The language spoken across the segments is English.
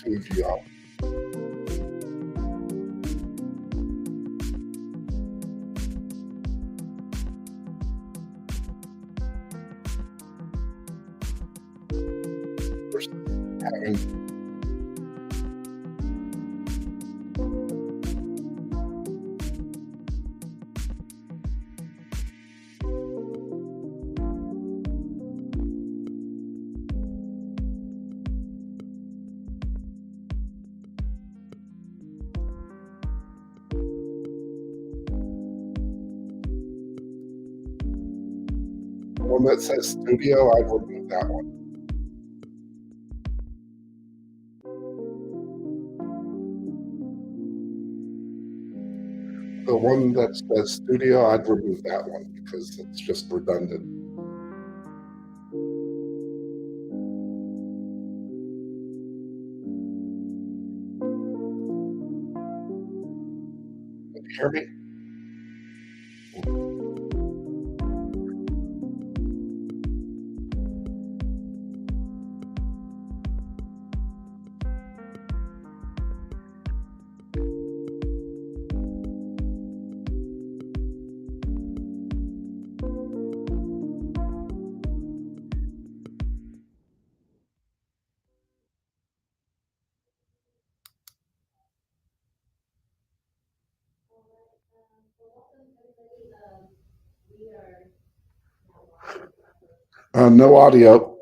studio. Having the one that says studio, I'd remove that one. The one that says studio, I'd remove that one because it's just redundant. Can you hear me? No audio.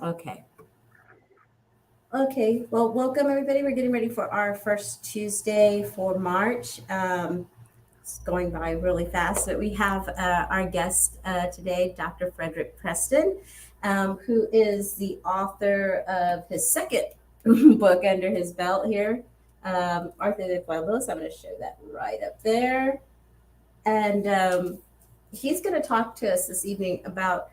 Okay. Okay. Well, welcome everybody. We're getting ready for our first Tuesday for March. It's going by really fast, but we have our guest today, Dr. Frederick Preston, who is the author of his second book under his belt here, Arte Del Pueblo. So I'm going to show that right up there. And he's going to talk to us this evening about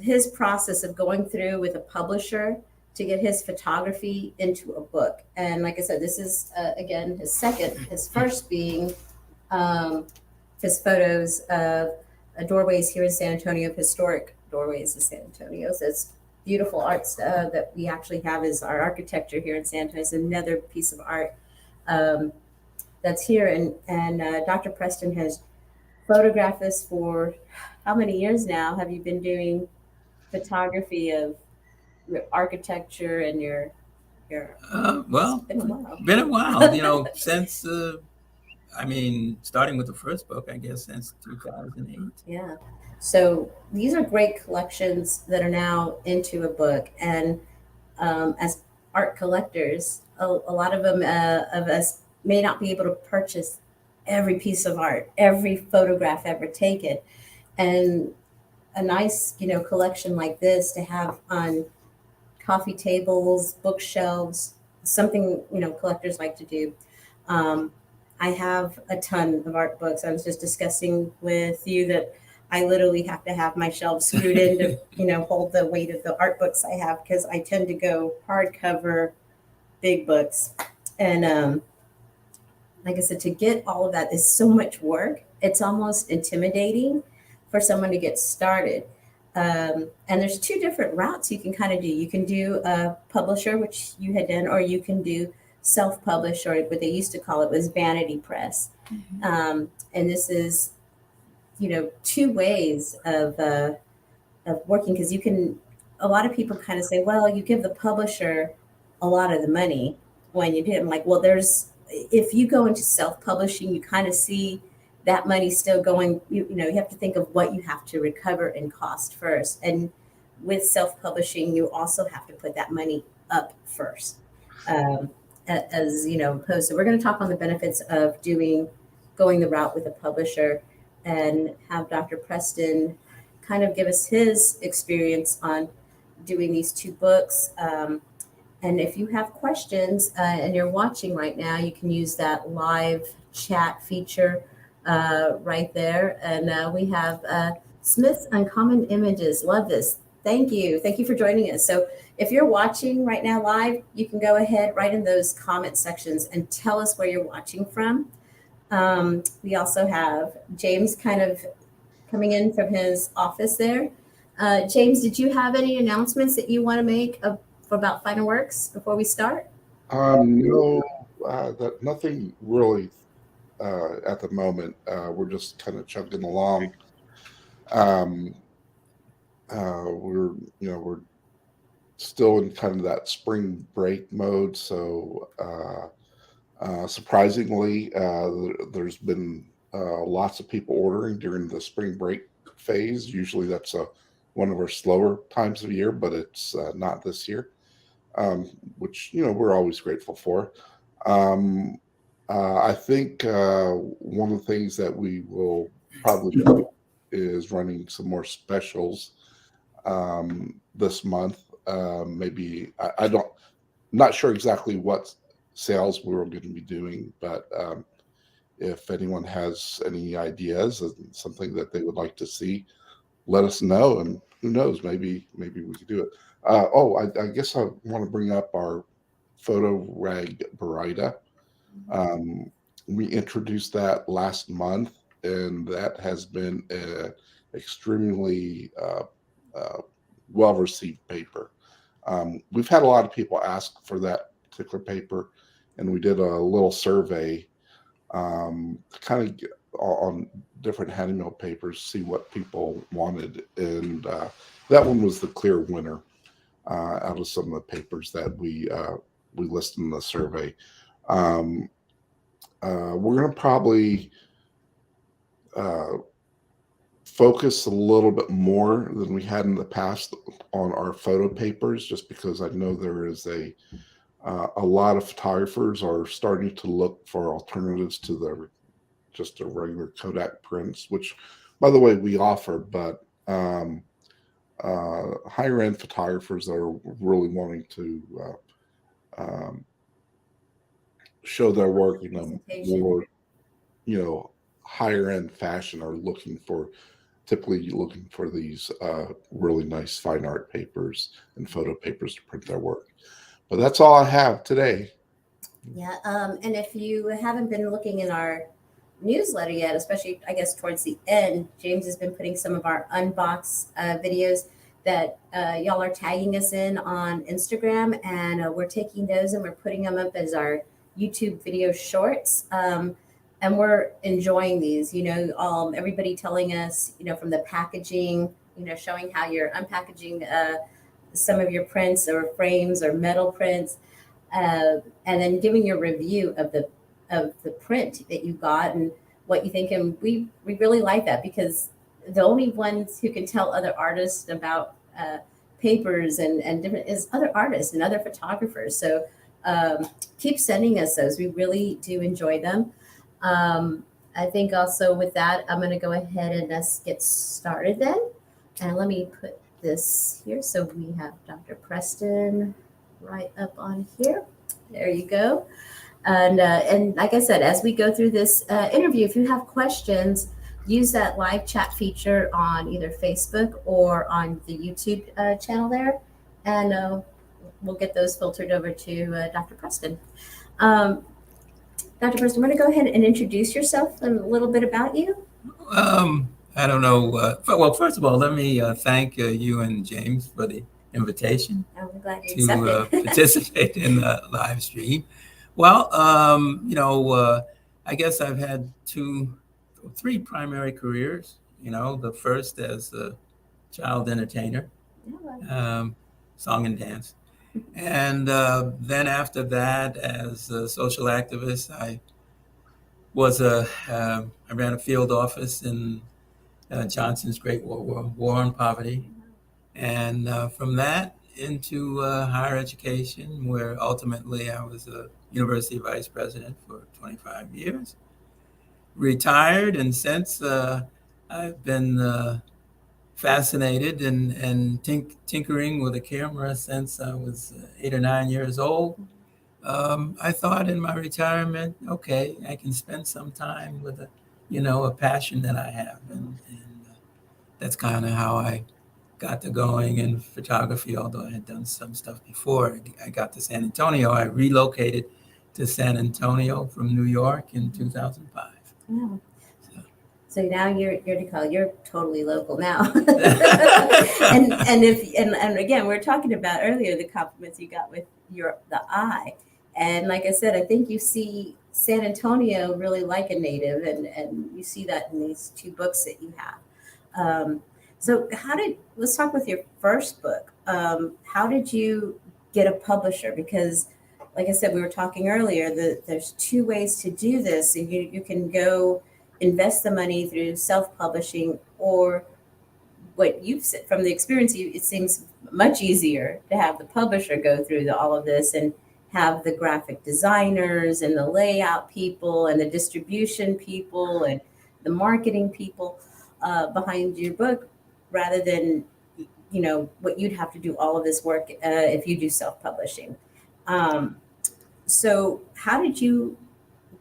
his process of going through with a publisher to get his photography into a book. And like I said, this is, again, his second, his first being his photos of doorways here in San Antonio, of historic doorways in San Antonio. So it's beautiful art that we actually have is our architecture here in San Antonio. It's another piece of art that's here. And Dr. Preston has photographed this for how many years now? Have you been doing photography of your architecture and your well, been a while, since starting with the first book, I guess since 2008. Yeah. So these are great collections that are now into a book, and as art collectors, a lot of them of us may not be able to purchase every piece of art, every photograph ever taken, and a nice, collection like this to have on coffee tables, bookshelves, something, collectors like to do. I have a ton of art books. I was just discussing with you that I literally have to have my shelves screwed in to, hold the weight of the art books I have, because I tend to go hardcover, big books. And like I said, to get all of that is so much work. It's almost intimidating for someone to get started. And there's two different routes you can kind of do. You can do a publisher, which you had done, or you can do self-publish, or what they used to call it was vanity press. Mm-hmm. And this is, two ways of working, because a lot of people kind of say, well, you give the publisher a lot of the money when you do it. I'm like, well, if you go into self-publishing, you kind of see that money still going, you have to think of what you have to recover in cost first. And with self-publishing, you also have to put that money up first, as opposed. So we're going to talk on the benefits of going the route with a publisher, and have Dr. Preston kind of give us his experience on doing these two books. And if you have questions and you're watching right now, you can use that live chat feature right there. And we have Smith's Uncommon Images. Love this. Thank you. Thank you for joining us. So if you're watching right now live, you can go ahead, write in those comment sections and tell us where you're watching from. We also have James kind of coming in from his office there. James, did you have any announcements that you want to make about FinerWorks before we start? No, nothing really at the moment. We're just kind of chugging along. Um, we're still in kind of that spring break mode, so surprisingly, there's been lots of people ordering during the spring break phase. Usually, that's one of our slower times of year, but it's not this year, which we're always grateful for. I think one of the things that we will probably do is running some more specials this month. Maybe I don't, not sure exactly what sales we're going to be doing, but if anyone has any ideas and something that they would like to see, let us know, and who knows, maybe we could do it. I guess I want to bring up our photo rag Barida. We introduced that last month, and that has been an extremely well received paper. We've had a lot of people ask for that particular paper, and we did a little survey kind of on different handmade papers, see what people wanted, and that one was the clear winner out of some of the papers that we listed in the survey. We're going to probably focus a little bit more than we had in the past on our photo papers, just because I know there is a lot of photographers are starting to look for alternatives to the just a regular Kodak prints, which, by the way, we offer, but higher end photographers that are really wanting to show their work in a more higher end fashion are typically looking for these really nice fine art papers and photo papers to print their work. But that's all I have today. Yeah, and if you haven't been looking in our newsletter yet, especially I guess towards the end, James has been putting some of our unbox videos that y'all are tagging us in on Instagram, and we're taking those and we're putting them up as our YouTube video shorts. And we're enjoying these, everybody telling us, from the packaging, showing how you're unpackaging some of your prints or frames or metal prints, and then giving your review of the print that you got and what you think. And we really like that, because the only ones who can tell other artists about papers and different is other artists and other photographers. So keep sending us those. We really do enjoy them. I think also with that, I'm going to go ahead and let's get started then. And let me put this here. So we have Dr. Preston right up on here. There you go. And like I said, as we go through this interview, if you have questions, use that live chat feature on either Facebook or on the YouTube channel there. And we'll get those filtered over to Dr. Preston. Dr. Preston, want to go ahead and introduce yourself and a little bit about you? I don't know. Well, first of all, let me thank you and James for the invitation I'm glad you to accepted. participate in the live stream. Well, I guess I've had three primary careers. The first as a child entertainer, song and dance. And then after that, as a social activist, I ran a field office in Johnson's Great War on Poverty. And from that into higher education, where ultimately I was a university vice president for 25 years. Retired, and since I've been fascinated and tinkering with a camera since I was 8 or 9 years old. I thought in my retirement, okay, I can spend some time with a passion that I have, and that's kind of how I got to going in photography, although I had done some stuff before. I got to San Antonio. I relocated to San Antonio from New York in 2005. Wow. So. So now you're totally local now. and again, we were talking about earlier the compliments you got with the eye. And like I said, I think you see San Antonio really like a native, and you see that in these two books that you have. So let's talk with your first book. How did you get a publisher? Because like I said, we were talking earlier that there's two ways to do this. So you can go invest the money through self-publishing, or what you've said from the experience, it seems much easier to have the publisher go through all of this and have the graphic designers and the layout people and the distribution people and the marketing people behind your book, rather than what you'd have to do all of this work if you do self-publishing. So how did you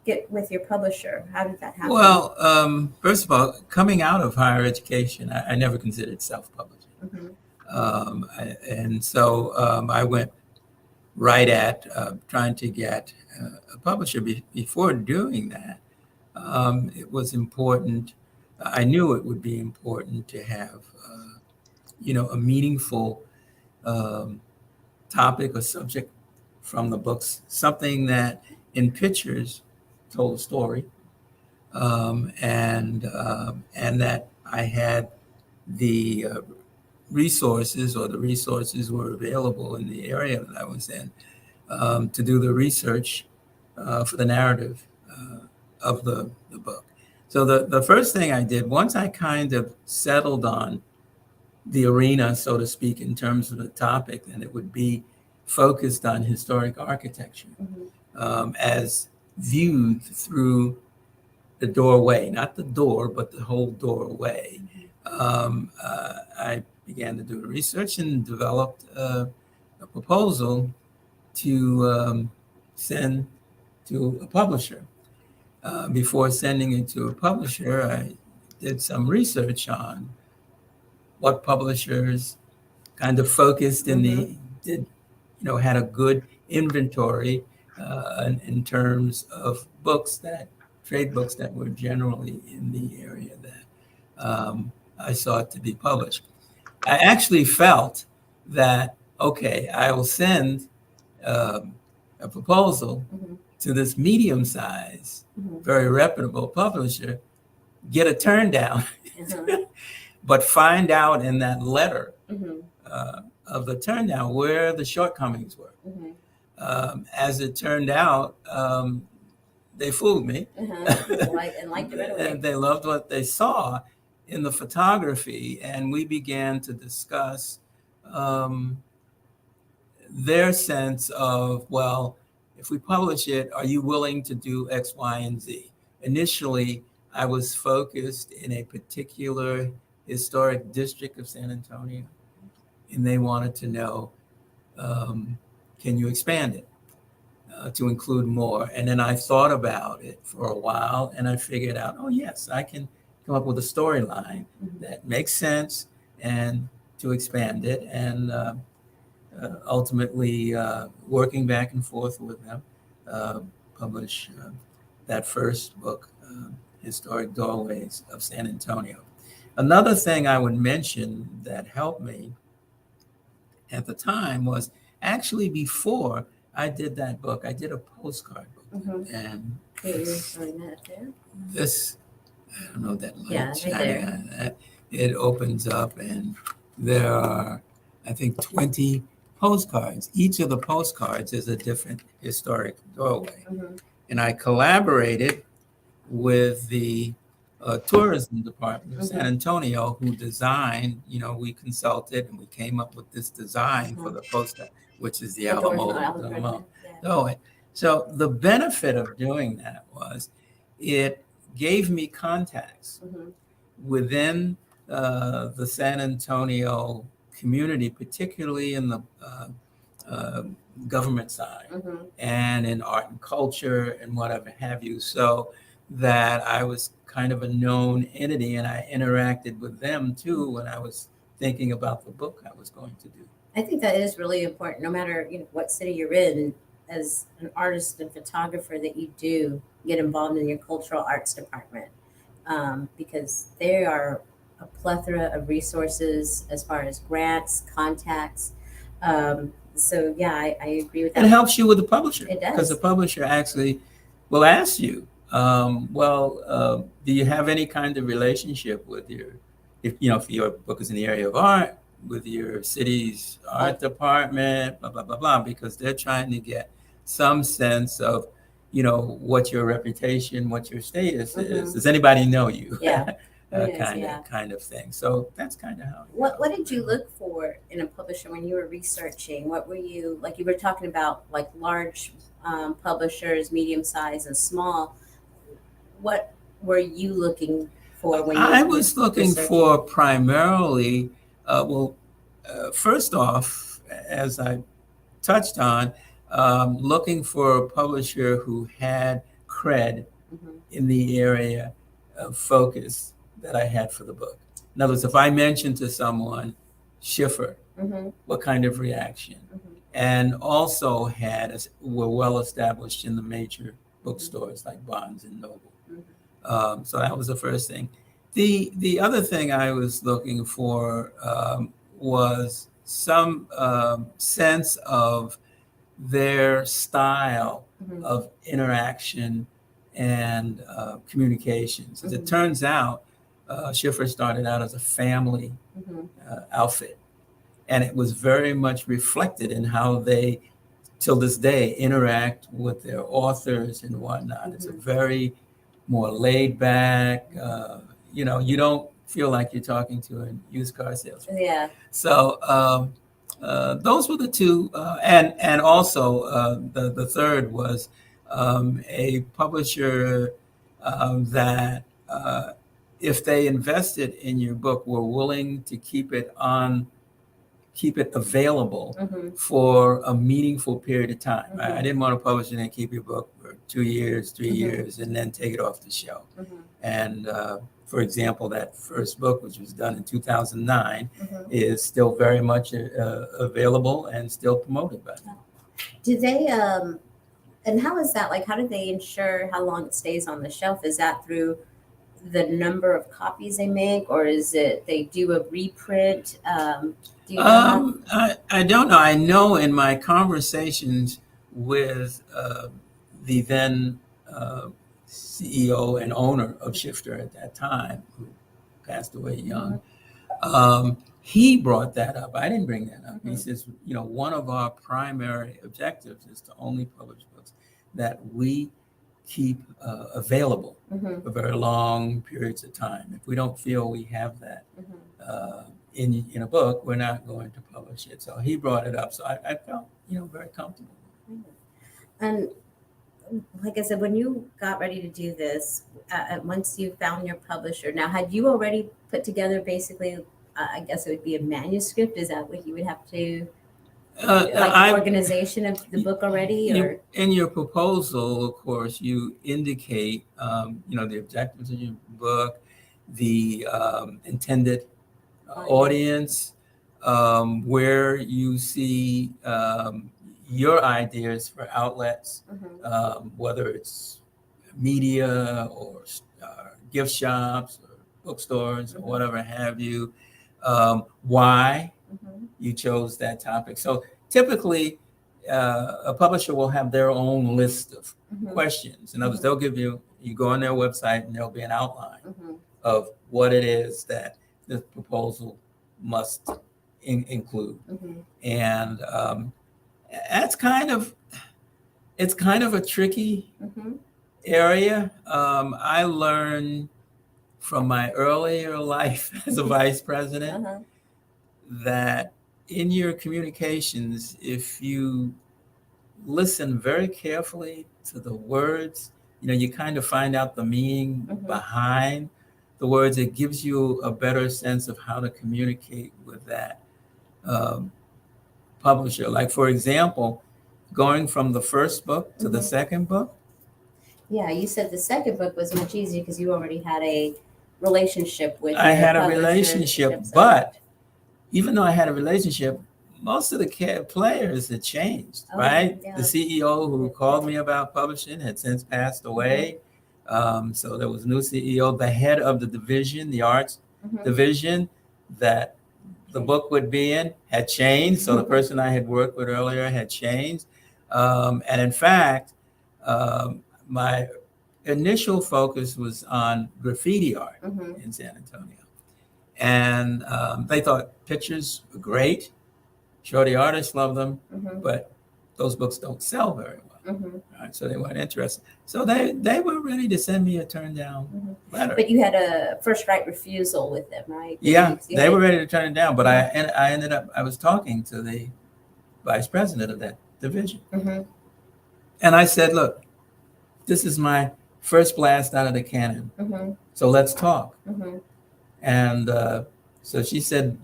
get with your publisher? How did that happen? Well, first of all, coming out of higher education, I never considered self-publishing. And so I went right at trying to get a publisher. Before doing that, it was important. I knew it would be important to have, a meaningful topic or subject from the books, something that in pictures told a story, and that I had the resources, or the resources were available in the area that I was in, to do the research for the narrative of the book. So the first thing I did, once I kind of settled on the arena, so to speak, in terms of the topic, and it would be focused on historic architecture as viewed through the doorway, not the door, but the whole doorway. I began to do research and developed a proposal to send to a publisher. Before sending it to a publisher, I did some research on what publishers kind of focused in had a good inventory in terms of trade books that were generally in the area that I sought to be published. I actually felt that, okay, I will send a proposal to this medium-sized, very reputable publisher, get a turn down, but find out in that letter of the turn down where the shortcomings were. As it turned out, they fooled me. And liked it right away. And they loved what they saw in the photography, and we began to discuss their sense of, well, if we publish it, are you willing to do X, Y, and Z? Initially, I was focused in a particular historic district of San Antonio, and they wanted to know, can you expand it to include more? And then I thought about it for a while, and I figured out, oh yes, I can come up with a storyline that makes sense and to expand it. And ultimately, working back and forth with them, publish that first book, Historic Doorways of San Antonio. Another thing I would mention that helped me at the time was actually before I did that book, I did a postcard book. And this, I don't know, that light shining on that, it opens up and there are, I think, 20 postcards. Each of the postcards is a different historic doorway. And I collaborated with the tourism department of San Antonio, who designed, we consulted and we came up with this design for the postcard, which is the Alamo. So the benefit of doing that was it gave me contacts within the San Antonio community, particularly in the government side and in art and culture and whatever have you, so that I was kind of a known entity, and I interacted with them too when I was thinking about the book I was going to do. I think that is really important, no matter what city you're in. As an artist and photographer, that you do get involved in your cultural arts department, because they are a plethora of resources as far as grants, contacts. So yeah, I agree with that. It helps you with the publisher. It does. Because the publisher actually will ask you, do you have any kind of relationship with if your book is in the area of art, with your city's art department, blah, blah, blah, blah, because they're trying to get some sense of, what your reputation, what your status is. Does anybody know you? Yeah. Kind of thing. So that's kind of how. What did you look for in a publisher when you were researching? What were you, like you were talking about, like large publishers, medium size and small? What were you looking for when you I was looking researching? for primarily, first off, as I touched on, looking for a publisher who had cred in the area of focus that I had for the book. In other words, if I mentioned to someone Schiffer, what kind of reaction? And also were well established in the major bookstores like Barnes and Noble. So that was the first thing. The other thing I was looking for was some sense of their style of interaction and communications. As it turns out, Schiffer started out as a family outfit, and it was very much reflected in how they, till this day, interact with their authors and whatnot. It's a very more laid back, you don't feel like you're talking to a used car salesman. Yeah. So those were the two, and also the third was a publisher that if they invested in your book, were willing to keep it available for a meaningful period of time. I didn't want to publish it and keep your book for 2 years, 3 years, and then take it off the shelf. And for example, that first book, which was done in 2009, is still very much available and still promoted by them. Do they, and how is that? Like, how do they ensure how long it stays on the shelf? Is that through the number of copies they make, or is it they do a reprint? Do you know I don't know. I know in my conversations with the then CEO and owner of Shifter at that time, who passed away young, he brought that up. I didn't bring that up. He says, one of our primary objectives is to only publish books that we keep available for very long periods of time. If we don't feel we have that in a book, we're not going to publish it. So he brought it up. So I felt, very comfortable. And like I said, when you got ready to do this, once you found your publisher, now had you already put together basically, I guess it would be a manuscript? Is that what you would have to, organization of the book already? Or in your proposal, of course, you indicate, the objectives of your book, the intended audience, where you see your ideas for outlets, whether it's media or gift shops or bookstores or whatever have you, why you chose that topic. So typically, a publisher will have their own list of questions. In other words, they'll give you go on their website and there'll be an outline of what it is that the proposal must include. And it's kind of a tricky area. I learned from my earlier life as a vice president that in your communications, if you listen very carefully to the words, you kind of find out the meaning behind the words. It gives you a better sense of how to communicate with that publisher. Like, for example, going from the first book to the second book. Yeah, you said the second book was much easier because you already had a relationship with. I had a relationship, but even though I had a relationship, most of the players had changed, Oh, right? yeah. The CEO who called me about publishing had since passed away. So there was a new CEO. The head of the division, the arts division that the book would be in, had changed. So the person I had worked with earlier had changed. And in fact, my initial focus was on graffiti art in San Antonio. And they thought pictures were great. Sure, the artists love them, but those books don't sell very well. Right? So they weren't interested. So they were ready to send me a turn down letter. But you had a first right refusal with them, right? Yeah, they were ready to turn it down. But I ended up, I was talking to the vice president of that division. And I said, look, this is my first blast out of the cannon. So let's talk. And so she said,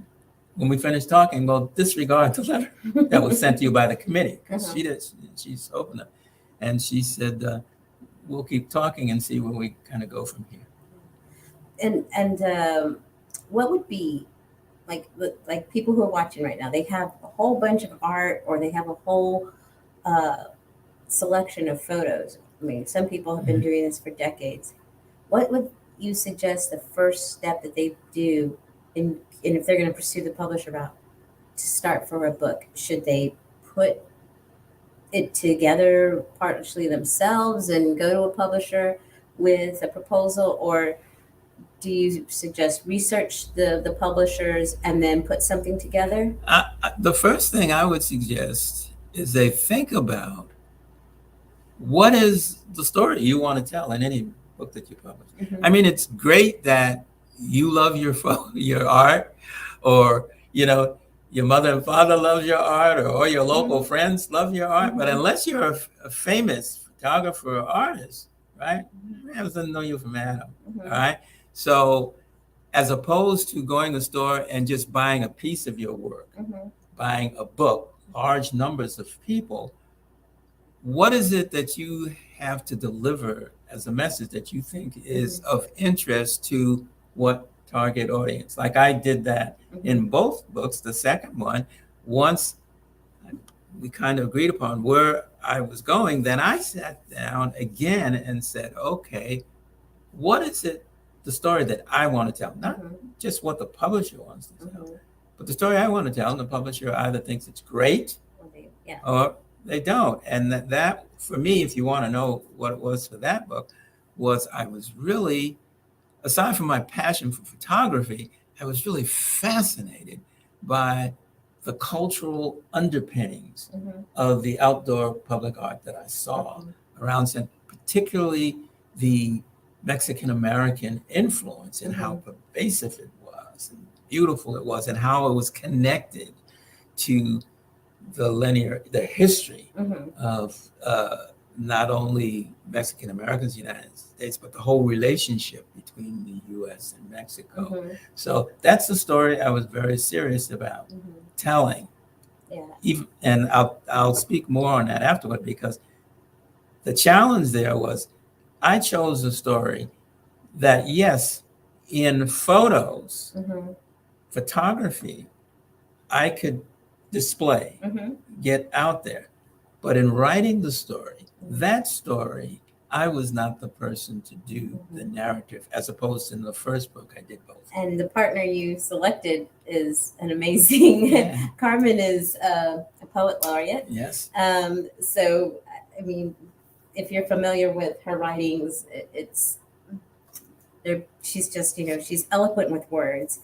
when we finished talking, well, disregard the letter that was sent to you by the committee, because she's open up. And she said, we'll keep talking and see where we kind of go from here. And what would be like people who are watching right now, they have a whole bunch of art, or they have a whole selection of photos. I mean, some people have been doing this for decades. What would you suggest the first step that they do and if they're going to pursue the publisher route to start for a book? Should they put it together partially themselves and go to a publisher with a proposal, or do you suggest research the publishers and then put something together? The first thing I would suggest is they think about what is the story you want to tell in any book that you publish. I mean, it's great that you love your art, or your mother and father love your art, or your local friends love your art. But unless you're a famous photographer or artist, right? Man doesn't know you from Adam. All right. So as opposed to going to the store and just buying a piece of your work, buying a book, large numbers of people, what is it that you have to deliver as a message that you think is of interest to what target audience? Like I did that in both books. The second one, once we kind of agreed upon where I was going, then I sat down again and said, okay, what is it, the story that I want to tell? Not just what the publisher wants to tell, but the story I want to tell, and the publisher either thinks it's great or they don't. And that for me, if you want to know what it was for that book, was I was really, aside from my passion for photography, I was really fascinated by the cultural underpinnings of the outdoor public art that I saw around, particularly the Mexican-American influence, and how pervasive it was and beautiful it was, and how it was connected to the history of not only Mexican Americans in the United States, but the whole relationship between the U.S. and Mexico. So that's the story I was very serious about telling. And I'll speak more on that afterward, because the challenge there was I chose a story that, yes, in photos, photography, I could display, get out there. But in writing the story, that story, I was not the person to do the narrative, as opposed to in the first book, I did both. And the partner you selected is an amazing, Carmen is a poet laureate. Yes. So, I mean, if you're familiar with her writings, she's just, she's eloquent with words.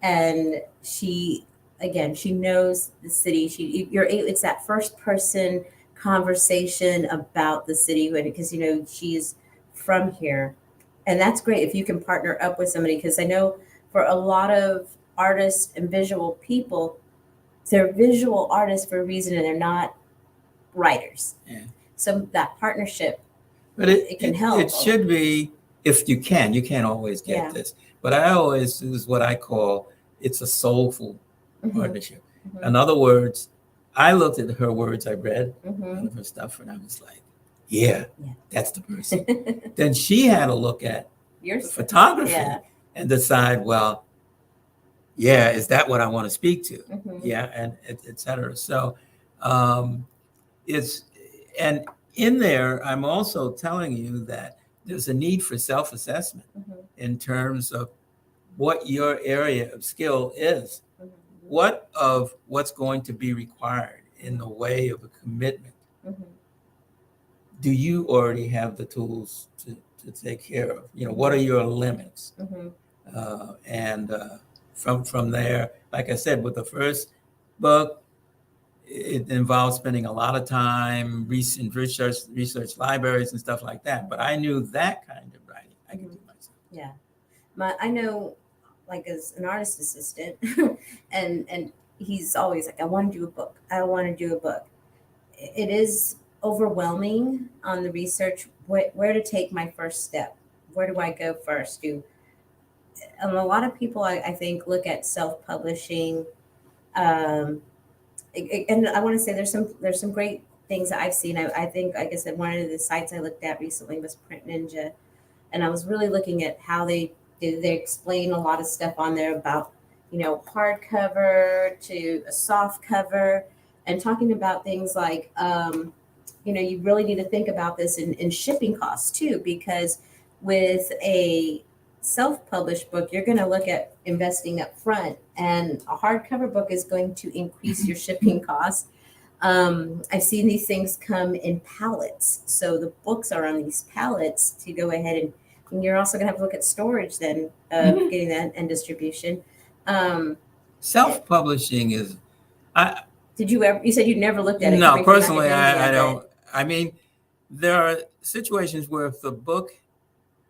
And she knows the city. It's that first person conversation about the city, because she's from here, and that's great if you can partner up with somebody, because I know for a lot of artists and visual people, they're visual artists for a reason, and they're not writers. So that partnership, but it can help. It should be, if you can't always get this, but I always use what I call, it's a soulful partnership. In other words, I looked at her words, I read all of her stuff, and I was like, yeah, that's the person. Then she had to look at your photography and decide, well, yeah, is that what I want to speak to? Mhm. Yeah, and et cetera. So um, it's, and in there, I'm also telling you that there's a need for self-assessment Mhm. in terms of what your area of skill is. Mhm. What of what's going to be required in the way of a commitment Mhm. do you already have the tools to take care of? What are your limits? Mhm. And from there, like I said, with the first book, it involved spending a lot of time research libraries and stuff like that. But I knew that kind of writing I could do myself. Yeah. I know, like, as an artist assistant, and he's always like, I want to do a book. I want to do a book. It is overwhelming on the research, where to take my first step. Where do I go first? And a lot of people, I think, look at self-publishing. Um, and I want to say there's some great things that I've seen. I think, like I said, one of the sites I looked at recently was Print Ninja, and I was really looking at how they explain a lot of stuff on there about, hardcover to a soft cover, and talking about things like, you really need to think about this in shipping costs too, because with a self-published book, you're going to look at investing up front, and a hardcover book is going to increase your shipping costs. I've seen these things come in pallets. So the books are on these pallets to go ahead, and you're also going to have to look at storage then of getting that and distribution. Um, Self-publishing is, I did you ever, you said you never looked at it no, coming from personally, I academia, don't. I mean, there are situations where if the book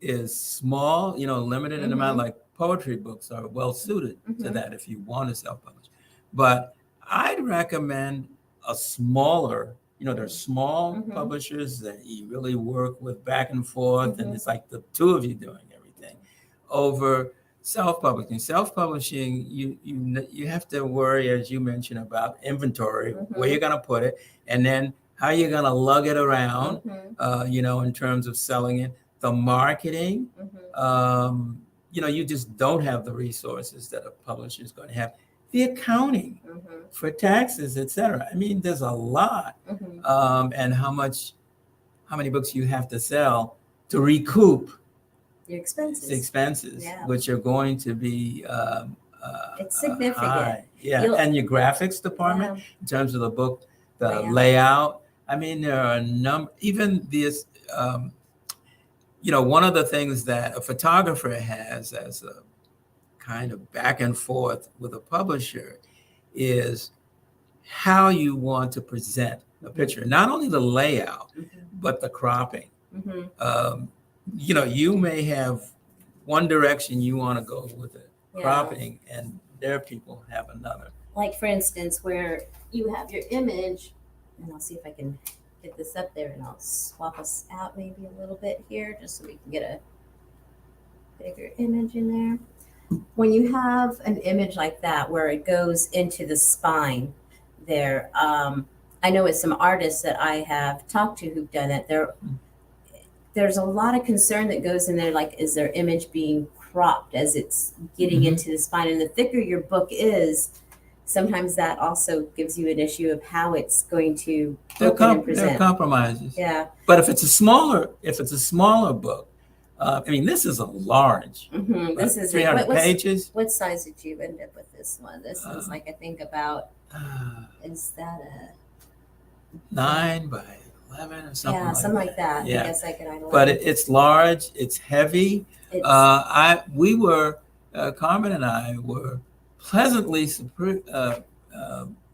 is small, limited in amount, Mhm. like poetry books are well suited to Mhm. that if you want to self-publish. But I'd recommend a smaller, there's small Mhm. publishers that you really work with back and forth, and Mhm. it's like the two of you doing everything over self-publishing. Self-publishing, you have to worry, as you mentioned, about inventory, where you're Mhm. going to put it, and then how you're going to lug it around, Mhm. in terms of selling it, the marketing. Mhm. You just don't have the resources that a publisher is going to have. The accounting Mhm. for taxes, et cetera. I mean, there's a lot, Mhm. and how many books you have to sell to recoup Your the expenses. expenses, Yeah. which are going to be It's significant. high. Yeah, You'll- and your graphics department Yeah. in terms of the book, the Layout. layout. I mean, there are a number. Even this, one of the things that a photographer has as a kind of back and forth with a publisher is how you want to present a picture. Not only the layout, Mhm. but the cropping. Mhm. You may have one direction you want to go with it, Yeah. cropping, and their people have another. Like, for instance, where you have your image, and I'll see if I can get this up there, and I'll swap us out maybe a little bit here just so we can get a bigger image in there. When you have an image like that where it goes into the spine there, I know it's some artists that I have talked to who've done it. There's a lot of concern that goes in there, like, is their image being cropped as it's getting Mhm. into the spine? And the thicker your book is, sometimes that also gives you an issue of how it's going to open and There are present. compromises. Yeah. But if it's a smaller book, I mean, this is a large, This is 300 pages. What size did you end up with this one? This is like, I think about, is that a 9 by 11 or something yeah, like something that. like that. Yeah. I guess I could. But it's large, it's heavy. It's, Carmen and I were pleasantly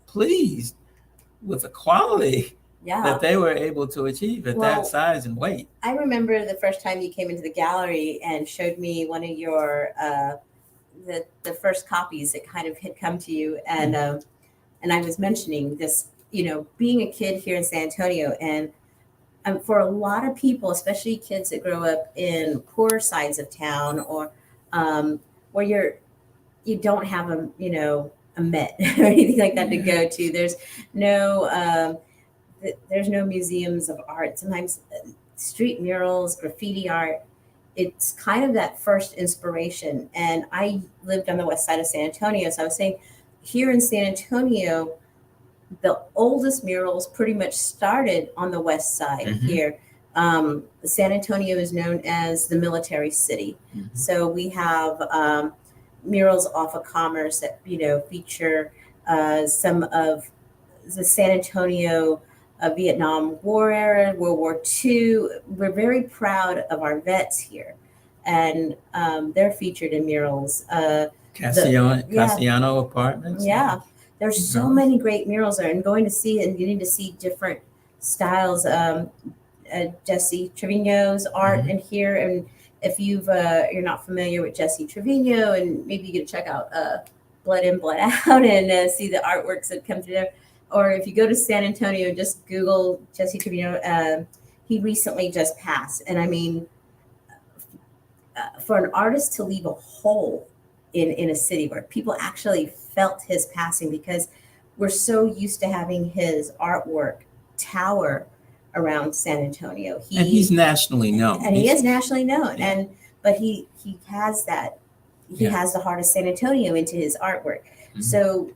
pleased with the quality yeah. that they were able to achieve at Well, that size and weight. I remember the first time you came into the gallery and showed me one of your the first copies that kind of had come to you, and I was mentioning this, being a kid here in San Antonio, and for a lot of people, especially kids that grow up in poor sides of town, or where you don't have a Met or anything like that to go to. There's no museums of art. Sometimes street murals, graffiti art. it's kind of that first inspiration. And I lived on the west side of San Antonio, so I was saying here in San Antonio, the oldest murals pretty much started on the west side here. San Antonio is known as the military city. So we have murals off of Commerce that, feature some of the San Antonio Vietnam War era, World War II. We're very proud of our vets here, and they're featured in murals. Cassiano Apartments. Yeah, there's so many great murals there, and going to see and getting to see different styles. Jesse Trevino's art in here, and if you're not familiar with Jesse Trevino, and maybe you can check out Blood In, Blood Out, and see the artworks that come through there. Or if you go to San Antonio, just Google Jesse Trevino. He recently just passed, and I mean, for an artist to leave a hole in a city where people actually felt his passing, because we're so used to having his artwork tower around San Antonio. And he's nationally known. And he is nationally known. Yeah. But he has that, he has the heart of San Antonio into his artwork. So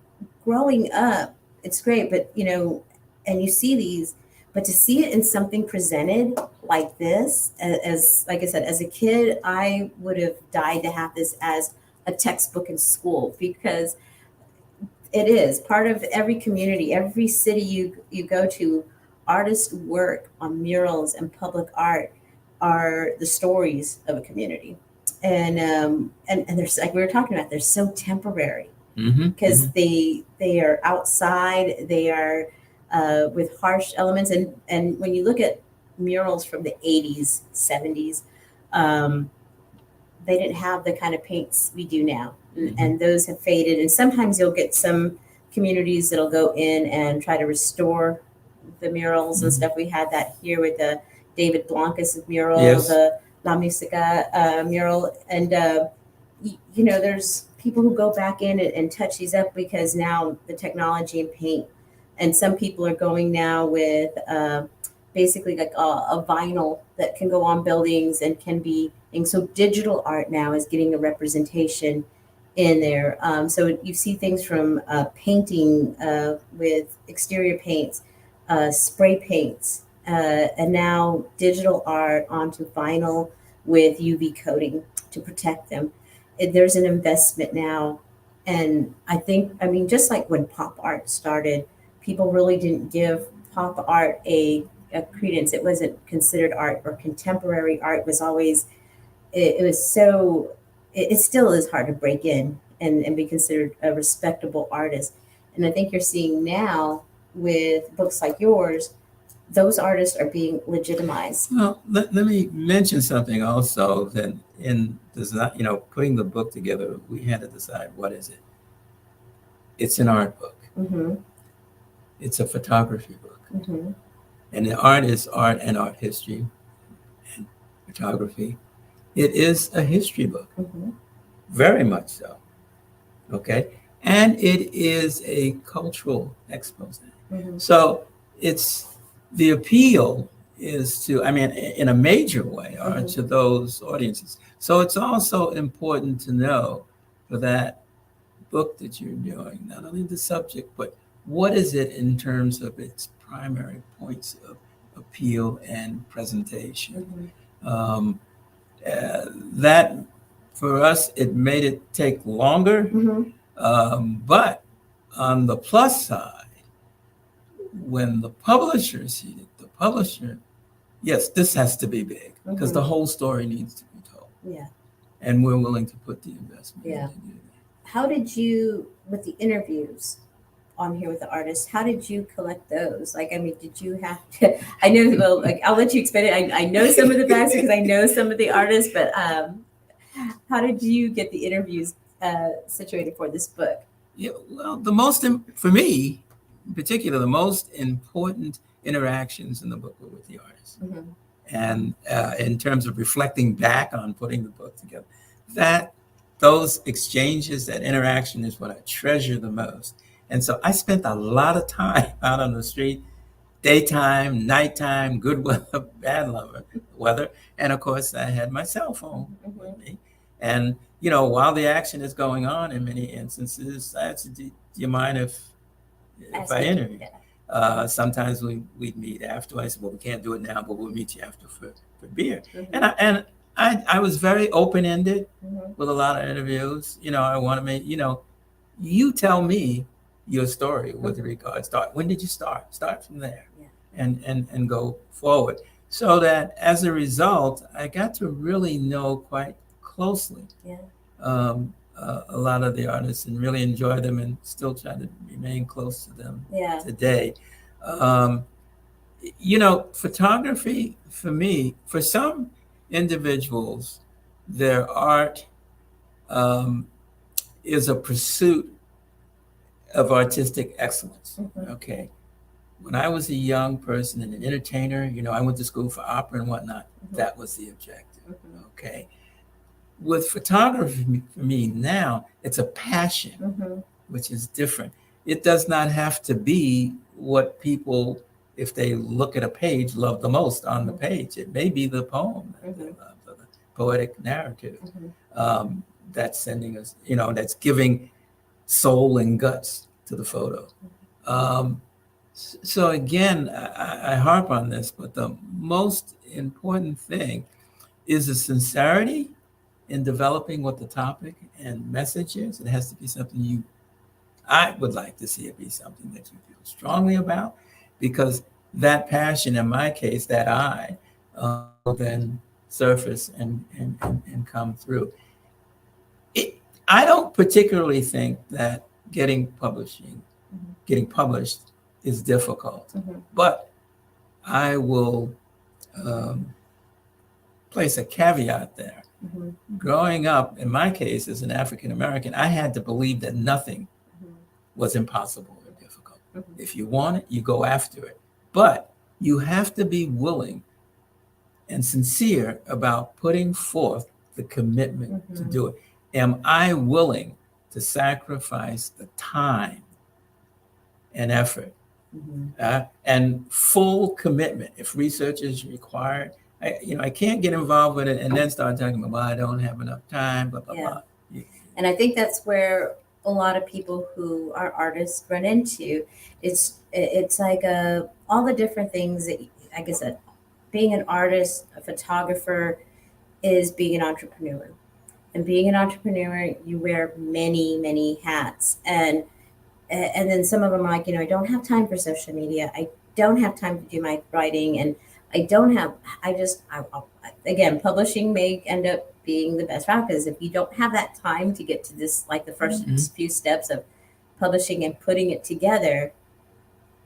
growing up, it's great, but and you see these, but to see it in something presented like this, as like I said, as a kid, I would have died to have this as a textbook in school, because it is part of every community, every city you go to. Artists' work on murals and public art are the stories of a community, and there's, like we were talking about, they're so temporary because they are outside, they are with harsh elements, and when you look at murals from the 80s, 70s, they didn't have the kind of paints we do now, and those have faded. And sometimes you'll get some communities that'll go in and try to restore the murals and stuff. We had that here with the David Blancas mural, the La Musica mural, and there's people who go back in and touch these up, because now the technology and paint, and some people are going now with basically like a vinyl that can go on buildings and can be, and so digital art now is getting a representation in there. So you see things from painting with exterior paints, spray paints, and now digital art onto vinyl with UV coating to protect them. There's an investment now. And I mean, just like when pop art started, people really didn't give pop art a credence. It wasn't considered art, or contemporary art was always, it still is hard to break in and be considered a respectable artist. And I think you're seeing now with books like yours, those artists are being legitimized. Well, let me mention something also, that in design, putting the book together, we had to decide, what is it? It's an art book. It's a photography book. And the art is art and art history and photography. It is a history book, very much so. Okay. And it is a cultural expose. So it's, the appeal is to, I mean, in a major way, are to those audiences. So it's also important to know, for that book that you're doing, not only the subject, but what is it in terms of its primary points of appeal and presentation. That, for us, it made it take longer. But on the plus side, when the publisher sees it, the publisher, yes, this has to be big, because the whole story needs to be told. And we're willing to put the investment in to do that. How did you, with the interviews on here with the artists, how did you collect those? Like, I mean, did you have to, I know, well, like, I'll let you explain it. I know some of the facts because I know some of the artists, but how did you get the interviews situated for this book? Yeah, well, for me, in particular, the most important interactions in the book were with the artists. And in terms of reflecting back on putting the book together, those exchanges, that interaction is what I treasure the most. And so I spent a lot of time out on the street daytime, nighttime, good weather, bad weather. And of course, I had my cell phone with me. And, you know, while the action is going on in many instances, I said, do you mind if I interview? Sometimes we'd meet after. I said, well, we can't do it now, but we'll meet you after for beer. And I was very open-ended with a lot of interviews. You know, I want to make, you know, you tell me your story with regards to when did you start? Start from there and go forward. So that as a result, I got to really know quite closely a lot of the artists and really enjoy them and still try to remain close to them today. You know, photography for me, for some individuals, their art is a pursuit of artistic excellence. Okay. When I was a young person and an entertainer, you know, I went to school for opera and whatnot. That was the objective. Okay. With photography, for me now, it's a passion, which is different. It does not have to be what people, if they look at a page, love the most on the page. It may be the poem that they love, or the poetic narrative that's sending us, you know, that's giving soul and guts to the photo. So again, I harp on this, but the most important thing is the sincerity in developing what the topic and message is. It has to be something I would like to see it be something that you feel strongly about, because that passion, in my case, that will then surface and come through. I don't particularly think that getting published is difficult, but I will place a caveat there. Growing up, in my case, as an African American, I had to believe that nothing was impossible or difficult. If you want it, you go after it. But you have to be willing and sincere about putting forth the commitment to do it. Am I willing to sacrifice the time and effort and full commitment? If research is required, I can't get involved with it and then start talking about, well, I don't have enough time, blah, blah, blah. And I think that's where a lot of people who are artists run into. It's like all the different things that, like I said, being an artist, a photographer, is being an entrepreneur. And being an entrepreneur, you wear many, many hats. And then some of them are like, I don't have time for social media. I don't have time to do my writing. And again, publishing may end up being the best route, because if you don't have that time to get to this, like the first few steps of publishing and putting it together,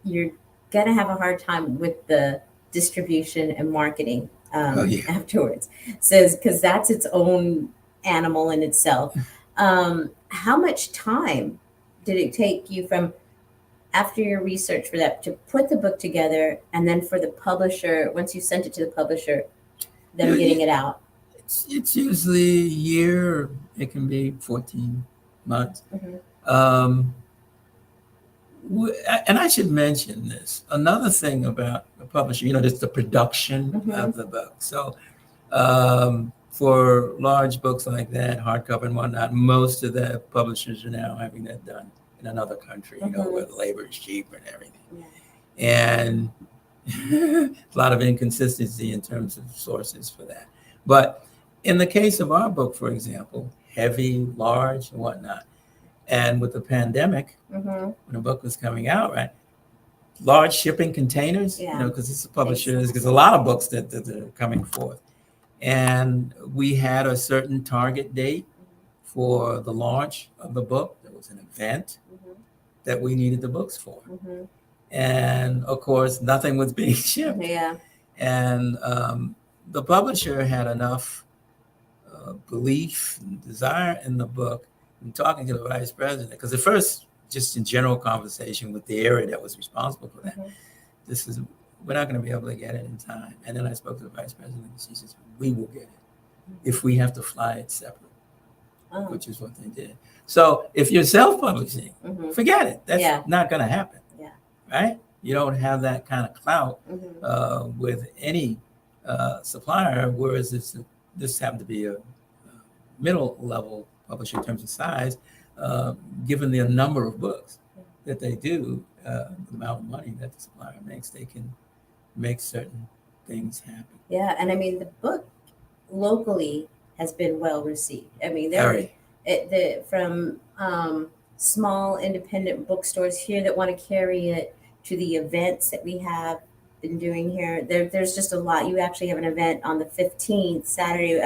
you're going to have a hard time with the distribution and marketing afterwards. So, because that's its own animal in itself. How much time did it take you from after your research for that to put the book together, and then for the publisher, once you sent it to the publisher, them getting it out? It's usually a year. It can be 14 months. And I should mention this. Another thing about the publisher, just the production of the book. So for large books like that, hardcover and whatnot, most of the publishers are now having that done in another country, where the labor is cheaper and everything. And a lot of inconsistency in terms of sources for that. But in the case of our book, for example, heavy, large, and whatnot, and with the pandemic, when the book was coming out, right, large shipping containers, because it's a publisher, because a lot of books that are coming forth. And we had a certain target date for the launch of the book. There was an event that we needed the books for. And of course, nothing was being shipped. And the publisher had enough belief and desire in the book, and talking to the vice president, because at first, just in general conversation with the area that was responsible for that, we're not going to be able to get it in time. And then I spoke to the vice president, and she says, we will get it if we have to fly it separate, which is what they did. So if you're self-publishing, forget it. That's not going to happen, right? you don't have that kind of clout with any supplier, whereas this happened to be a middle level publisher in terms of size, given the number of books that they do, the amount of money that the supplier makes, they can make certain things happen. Yeah, and I mean the book locally has been well received. I mean, from small independent bookstores here that want to carry it to the events that we have been doing here. There's just a lot. You actually have an event on the 15th, Saturday,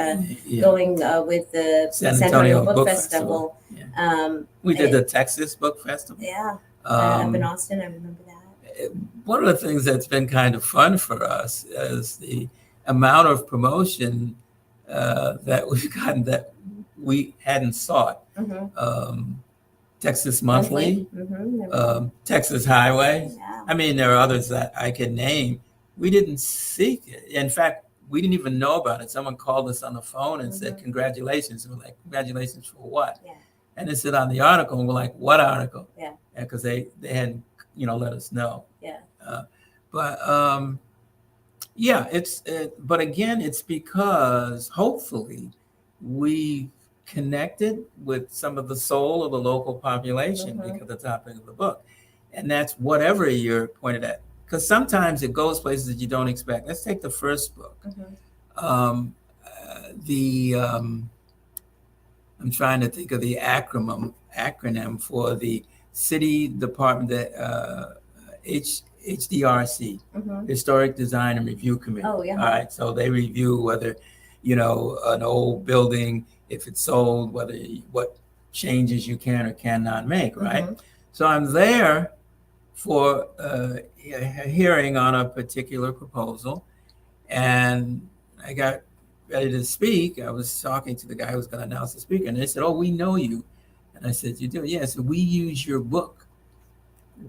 going with the San Antonio Book Festival. Yeah. We did the Texas Book Festival. Yeah, up in Austin, I remember that. One of the things that's been kind of fun for us is the amount of promotion that we've gotten that we hadn't sought. Texas Monthly, Texas Highway. Yeah. I mean, there are others that I can name. We didn't seek it. In fact, we didn't even know about it. Someone called us on the phone and said, congratulations. And we're like, congratulations for what? Yeah. And it said on the article, and we're like, what article? Yeah. Because they hadn't, let us know. Yeah. But again, it's because hopefully we connected with some of the soul of the local population because of the topic of the book. And that's whatever you're pointed at. Because sometimes it goes places that you don't expect. Let's take the first book. I'm trying to think of the acronym for the city department, that HDRC, Historic Design and Review Committee. Oh, yeah. All right. So they review whether, an old building, if it's sold, what changes you can or cannot make, right? So I'm there for a hearing on a particular proposal, and I got ready to speak. I was talking to the guy who was going to announce the speaker, and they said, "Oh, we know you." And I said, "You do?" "Yeah." So we use your book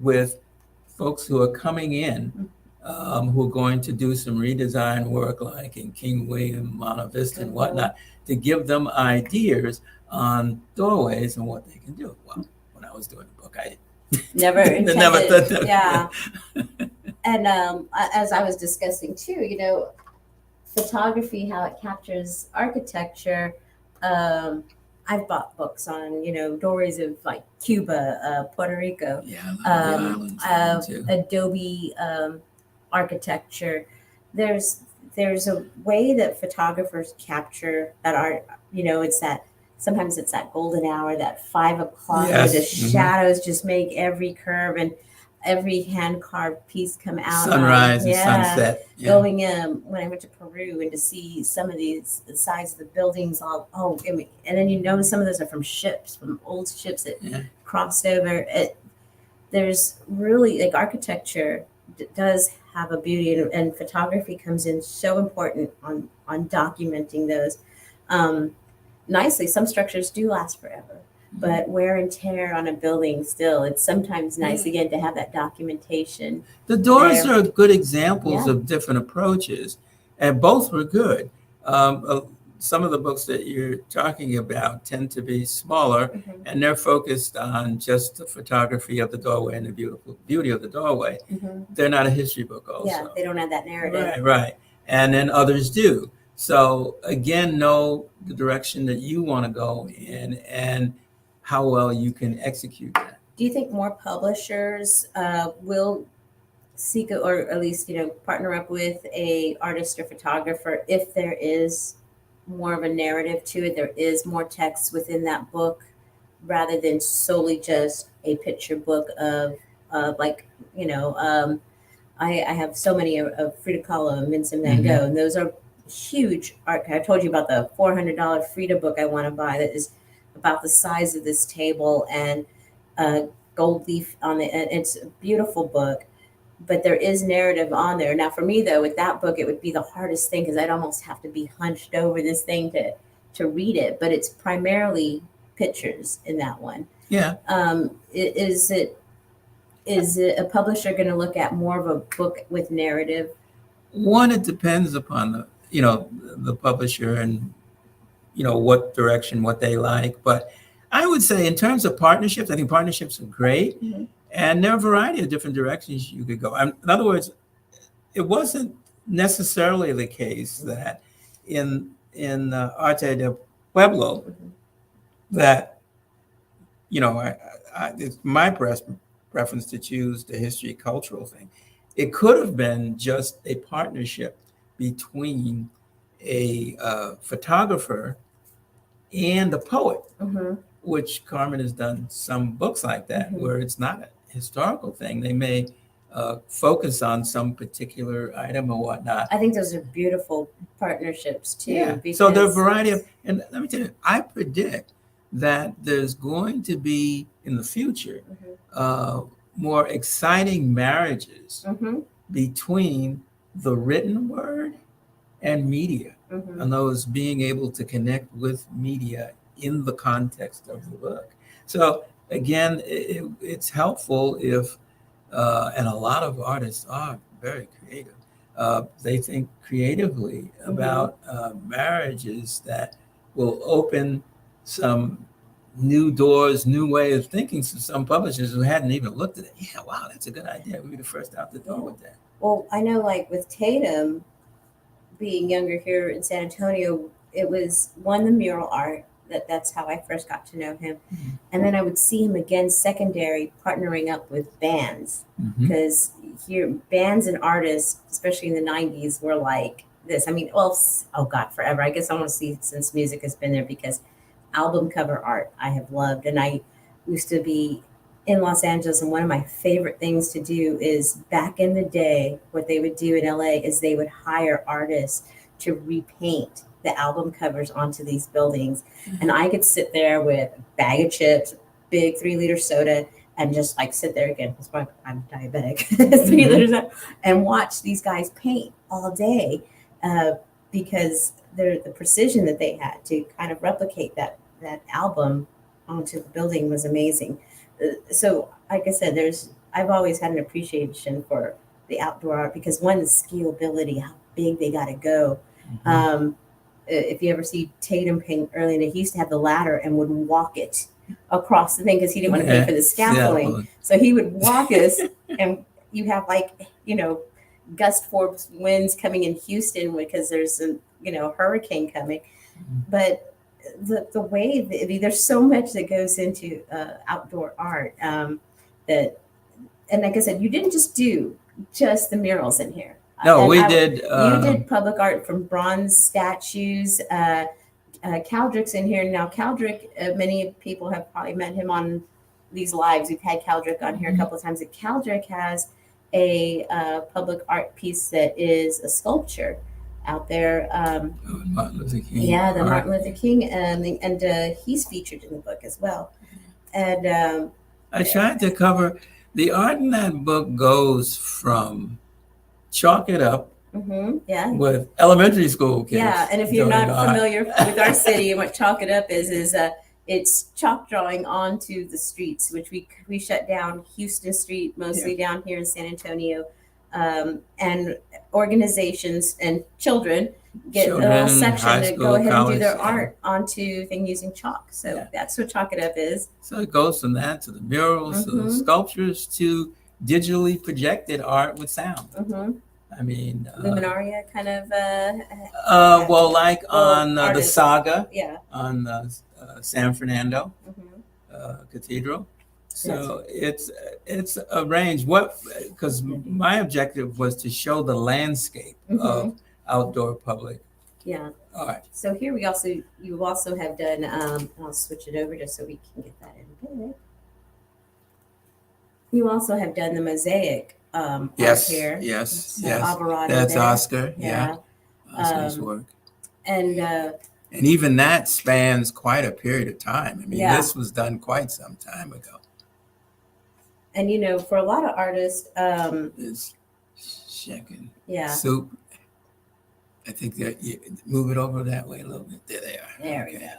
with folks who are coming in, who are going to do some redesign work, like in King William, Monte Vista, and whatnot, to give them ideas on doorways and what they can do. Well, when I was doing the book, I never intended. never thought that. Yeah. And as I was discussing too, photography, how it captures architecture. I've bought books on, doorways of like Cuba, Puerto Rico, Adobe architecture. There's a way that photographers capture that art. Sometimes it's that golden hour, that 5 o'clock, where the shadows just make every curve and every hand carved piece come out. Sunrise and sunset. Yeah. Going when I went to Peru and to see some of the sides of the buildings, and then some of those are from old ships that crossed over. There's really like architecture does have a beauty, and photography comes in so important on documenting those. Nicely, some structures do last forever, but wear and tear on a building still, it's sometimes nice again to have that documentation. The doors are good examples of different approaches, and both were good. Some of the books that you're talking about tend to be smaller, and they're focused on just the photography of the doorway and the beautiful beauty of the doorway. They're not a history book also. Yeah, they don't have that narrative. Right. And then others do. So again, know the direction that you want to go in and how well you can execute that. Do you think more publishers will seek or at least partner up with a artist or photographer if there is more of a narrative to it, there is more text within that book rather than solely just a picture book of I have so many of Frida Kahlo and Vincent van Gogh, and those are huge art. I told you about the $400 Frida book I want to buy that is about the size of this table and gold leaf on it. And it's a beautiful book, but there is narrative on there. Now, for me, though, with that book, it would be the hardest thing because I'd almost have to be hunched over this thing to read it. But it's primarily pictures in that one. Yeah. Is it a publisher going to look at more of a book with narrative? One, it depends upon the publisher and what direction, what they like. But I would say in terms of partnerships, I think partnerships are great. And there are a variety of different directions you could go. In other words, it wasn't necessarily the case that in Arte del Pueblo that, you know, it's my preference to choose the history cultural thing. It could have been just a partnership between a photographer and a poet, which Carmen has done some books like that, where it's not a historical thing. They may focus on some particular item or whatnot. I think those are beautiful partnerships too. Yeah. So there are a variety of, and let me tell you, I predict that there's going to be in the future more exciting marriages between the written word and media, and those being able to connect with media in the context of the book. So again, it's helpful if, and a lot of artists are very creative, they think creatively about marriages that will open some new doors, new way of thinking to some publishers who hadn't even looked at it. Yeah, wow, that's a good idea. We'll be the first out the door with that. Well, I know like with Tatum being younger here in San Antonio, it was the mural art. That's how I first got to know him. And then I would see him again secondary partnering up with bands, because here bands and artists, especially in the 90s, were like this. I mean, well, oh God, forever. I guess I want to see since music has been there, because album cover art I have loved. And I used to be in Los Angeles, and one of my favorite things to do is, back in the day, what they would do in LA is they would hire artists to repaint the album covers onto these buildings. And I could sit there with a bag of chips, big 3-liter soda, and just like sit there again. That's why I'm diabetic. 3 liters and watch these guys paint all day, because the precision that they had to kind of replicate that album onto the building was amazing. So like I said, I've always had an appreciation for the outdoor art, because one, the scalability, how big they got to go. If you ever see Tatum paint early, he used to have the ladder and would walk it across the thing, because he didn't want to pay for the scaffolding. So he would walk us, and you have like, gust force winds coming in Houston because there's a hurricane coming. But the way there's so much that goes into outdoor art, that, and like I said, you didn't just do the murals in here. No, we did. You did public art, from bronze statues. Caldrick's in here now. Caldrick, many people have probably met him on these lives. We've had Caldrick on here a couple of times. And Caldrick has a public art piece that is a sculpture out there. Martin Luther King. Yeah, the Martin Luther King, and he's featured in the book as well. And I tried to cover the art in that book. Goes from Chalk It Up with elementary school kids. Yeah, and if you're not familiar with our city and what Chalk It Up is it's chalk drawing onto the streets, which we shut down Houston Street, mostly down here in San Antonio, and organizations and children get a little section to go ahead and do their art onto thing using chalk. So that's what Chalk It Up is. So it goes from that to the murals, to the sculptures, to digitally projected art with sound. I mean, Luminaria kind of. Well, like on the Saga, on San Fernando Cathedral. So it's a range. Because my objective was to show the landscape of outdoor public art. So here you also have done. I'll switch it over just so we can get that in there. You also have done the Mosaic art here. Yes. Alvarado That's there. Oscar. Yeah. Oscar's work. And even that spans quite a period of time. I mean, this was done quite some time ago. And for a lot of artists, it's checking. Soup. I think that you move it over that way a little bit. There they are. There we go.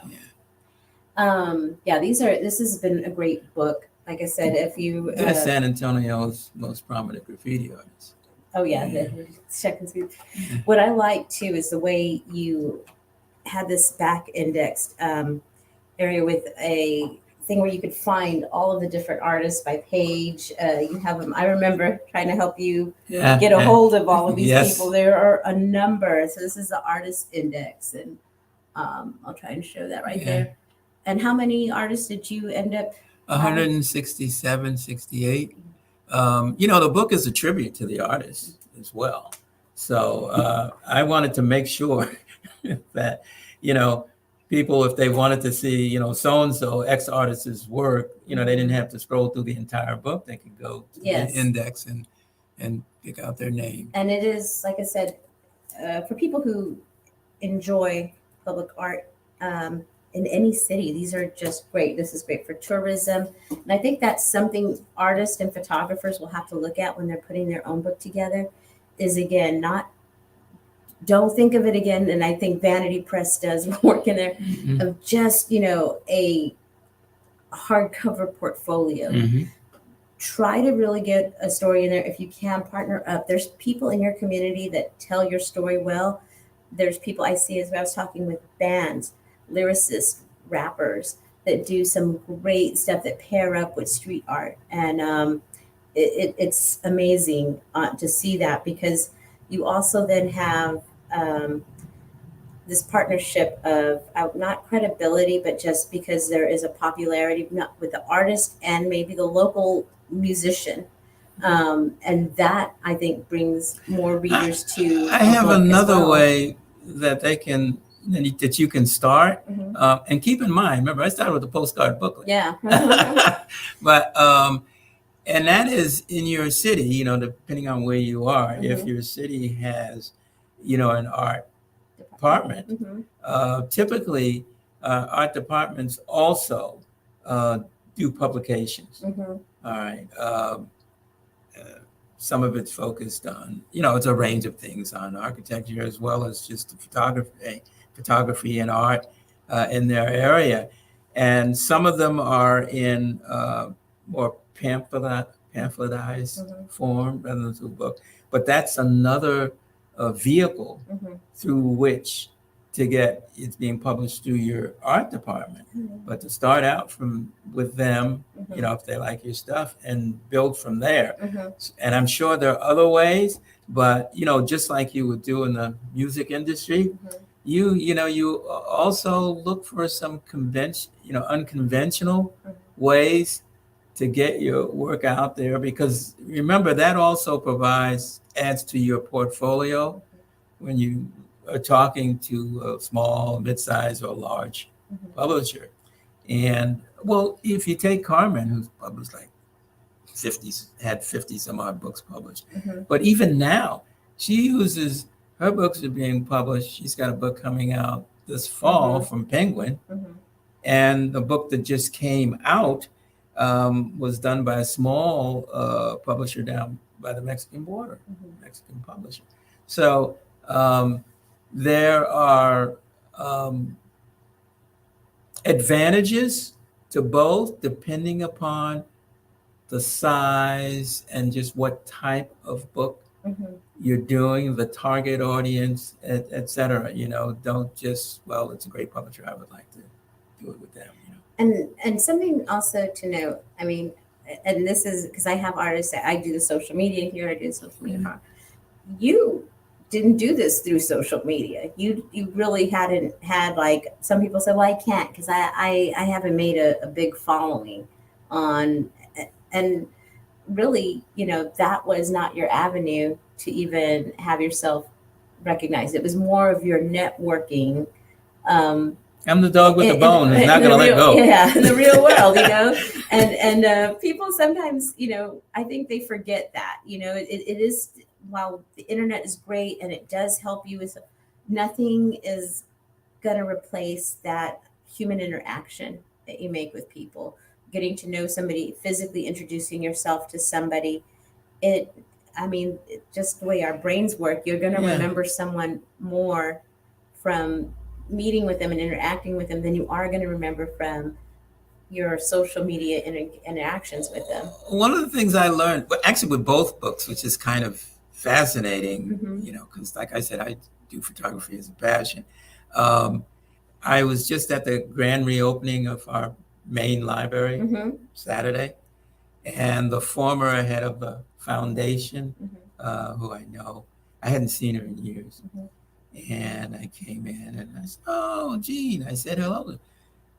Yeah. This has been a great book. Like I said, if you San Antonio's most prominent graffiti artist. Oh yeah, the second scoop. What I like too is the way you had this back indexed area with a thing where you could find all of the different artists by page. You have them. I remember trying to help you get a hold of all of these Yes. people. There are a number. So this is the artist index, and I'll try and show that right there. And how many artists did you end up? 167, 68. The book is a tribute to the artist as well. So I wanted to make sure that, people, if they wanted to see, so-and-so X artist's work, they didn't have to scroll through the entire book. They could go to the index and pick out their name. And it is, like I said, for people who enjoy public art in any city, these are just great. This is great for tourism. And I think that's something artists and photographers will have to look at when they're putting their own book together, is again, don't think of it again, and I think Vanity Press does work in there, of just, a hardcover portfolio. Try to really get a story in there. If you can, partner up. There's people in your community that tell your story well. There's people I see as I was talking with bands, lyricists, rappers that do some great stuff that pair up with street art. And it's amazing to see that, because you also then have this partnership of not credibility, but just because there is a popularity not with the artist and maybe the local musician. And that, I think, brings more readers to. I have another way that that you can start. And keep in mind, remember, I started with a postcard booklet. Yeah. But and that is in your city, depending on where you are. If your city has, an art department, typically art departments also do publications. All right. Some of it's focused on, it's a range of things on architecture as well as just photography and art in their area. And some of them are in more pamphletized form rather than through book. But that's another vehicle through which to get it's being published through your art department. But to start out with them, if they like your stuff, and build from there. And I'm sure there are other ways, but just like you would do in the music industry, you also look for some unconventional ways to get your work out there, because remember that also adds to your portfolio when you are talking to a small, mid-sized, or large publisher. And well, if you take Carmen, who's published like 50 some odd books published, but even now she uses her books are being published. She's got a book coming out this fall from Penguin, and the book that just came out was done by a small publisher down by the Mexican border, Mexican publisher. So there are advantages to both, depending upon the size and just what type of book you're doing, the target audience, et cetera. Don't just, well, it's a great publisher, I would like to do it with them. And something also to note, I mean, and this is because I have artists that I do the social media here, I do the social media. You didn't do this through social media. You really hadn't had, like, some people say, well, I can't because I haven't made a big following on, and really, that was not your avenue to even have yourself recognized. It was more of your networking. I'm the dog with the bone. It's not going to let go. Yeah, in the real world, and people sometimes, I think they forget that, it is, while the internet is great and it does help you with, nothing is going to replace that human interaction that you make with people, getting to know somebody, physically introducing yourself to somebody. Just the way our brains work, you're going to remember someone more from meeting with them and interacting with them than you are going to remember from your social media interactions with them. One of the things I learned, actually with both books, which is kind of fascinating, because like I said, I do photography as a passion. I was just at the grand reopening of our main library Mm-hmm. Saturday, and the former head of the foundation, Mm-hmm. who I know, I hadn't seen her in years, Mm-hmm. and I came in and I said, "Oh, Jean," I said hello,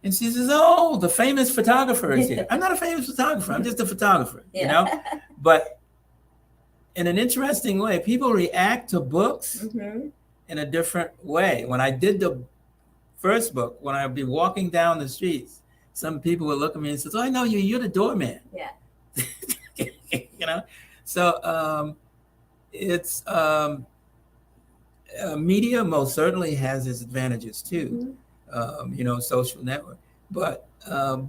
and she says, "Oh, the famous photographer is here." I'm not a famous photographer. I'm just a photographer, you Yeah. know. But in an interesting way, people react to books Mm-hmm. in a different way. When I did the first book, when I'd be walking down the streets, some people would look at me and say, "Oh, I know you. You're the doorman." Yeah. You know. So it's media most certainly has its advantages too. You know, social network, but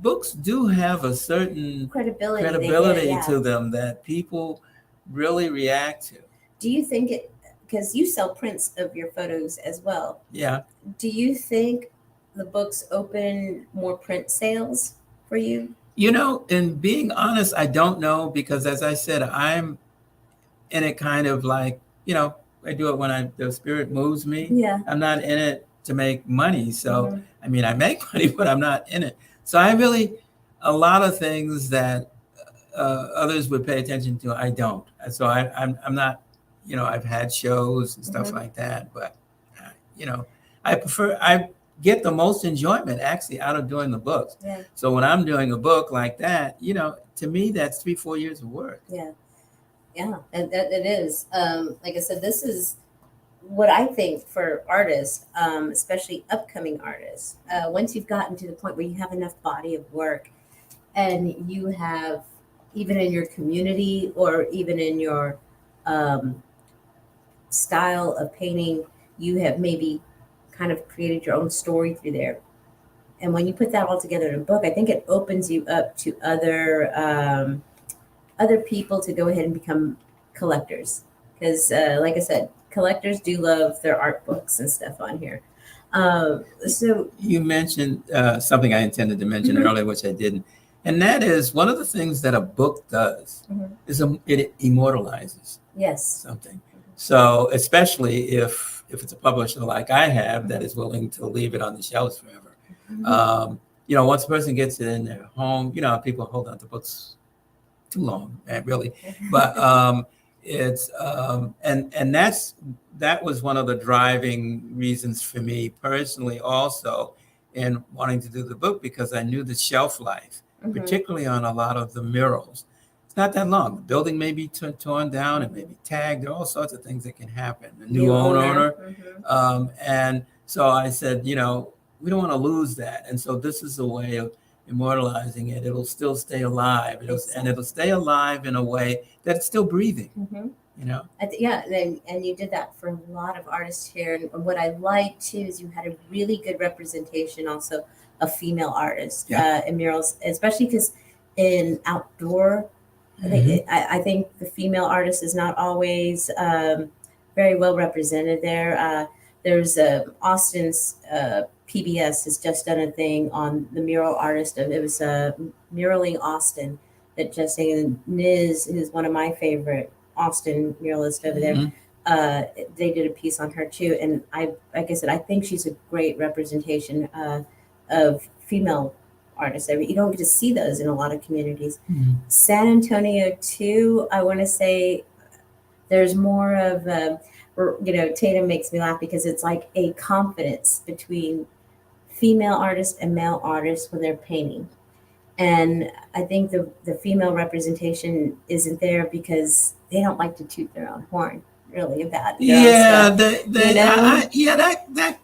books do have a certain Credibility. They get, credibility yeah. to them that people really react to. Do you think it, because you sell prints of your photos as well, Yeah. do you think the books open more print sales for you? You know, and being honest, I don't know because as I said, I'm in it kind of like, you know, I do it when the spirit moves me. Yeah. I'm not in it to make money. So, Mhm. I mean, I make money, but I'm not in it. So I really, a lot of things that others would pay attention to, I don't. So I'm not, you know, I've had shows and stuff Mhm. like that, but, you know, I get the most enjoyment actually out of doing the books. Yeah. So when I'm doing a book like that, you know, to me, that's 3-4 years of work. Yeah. Yeah, and that it is. Like I said, this is what I think for artists, especially upcoming artists. Once you've gotten to the point where you have enough body of work, and you have, even in your community or even in your um, style of painting, you have maybe kind of created your own story through there. And when you put that all together in a book, I think it opens you up to other people to go ahead and become collectors. Because, like I said, collectors do love their art books and stuff on here. So You mentioned something I intended to mention Mhm. earlier, which I didn't, and that is one of the things that a book does Mhm. is it immortalizes yes, something. So especially if it's a publisher like I have that is willing to leave it on the shelves forever. You know, once a person gets it in their home, you know, people hold on to books too long, really. But it's and that was one of the driving reasons for me personally, also in wanting to do the book because I knew the shelf life, Mhm. particularly on a lot of the murals. It's not that long. The building may be torn down, it may be tagged. There are all sorts of things that can happen. A new owner. And so I said, you know, we don't want to lose that. And so this is a way of immortalizing it. It'll still stay alive. And it'll stay alive in a way that it's still breathing, Mhm. you know? Yeah, and you did that for a lot of artists here. And what I liked too is you had a really good representation also of female artists in murals, especially because in outdoor, I think the female artist is not always very well represented there. There's Austin's PBS has just done a thing on the mural artist. It was Muraling Austin that just saying Niz, who's one of my favorite Austin muralist over there. They did a piece on her too, and like I said, I think she's a great representation of female artists. I mean, you don't get to see those in a lot of communities. San Antonio too. I want to say there's more of you know, Tatum makes me laugh because it's like a confidence between female artists and male artists when they're painting. And I think the female representation isn't there because they don't like to toot their own horn really about their own stuff. You know? Yeah,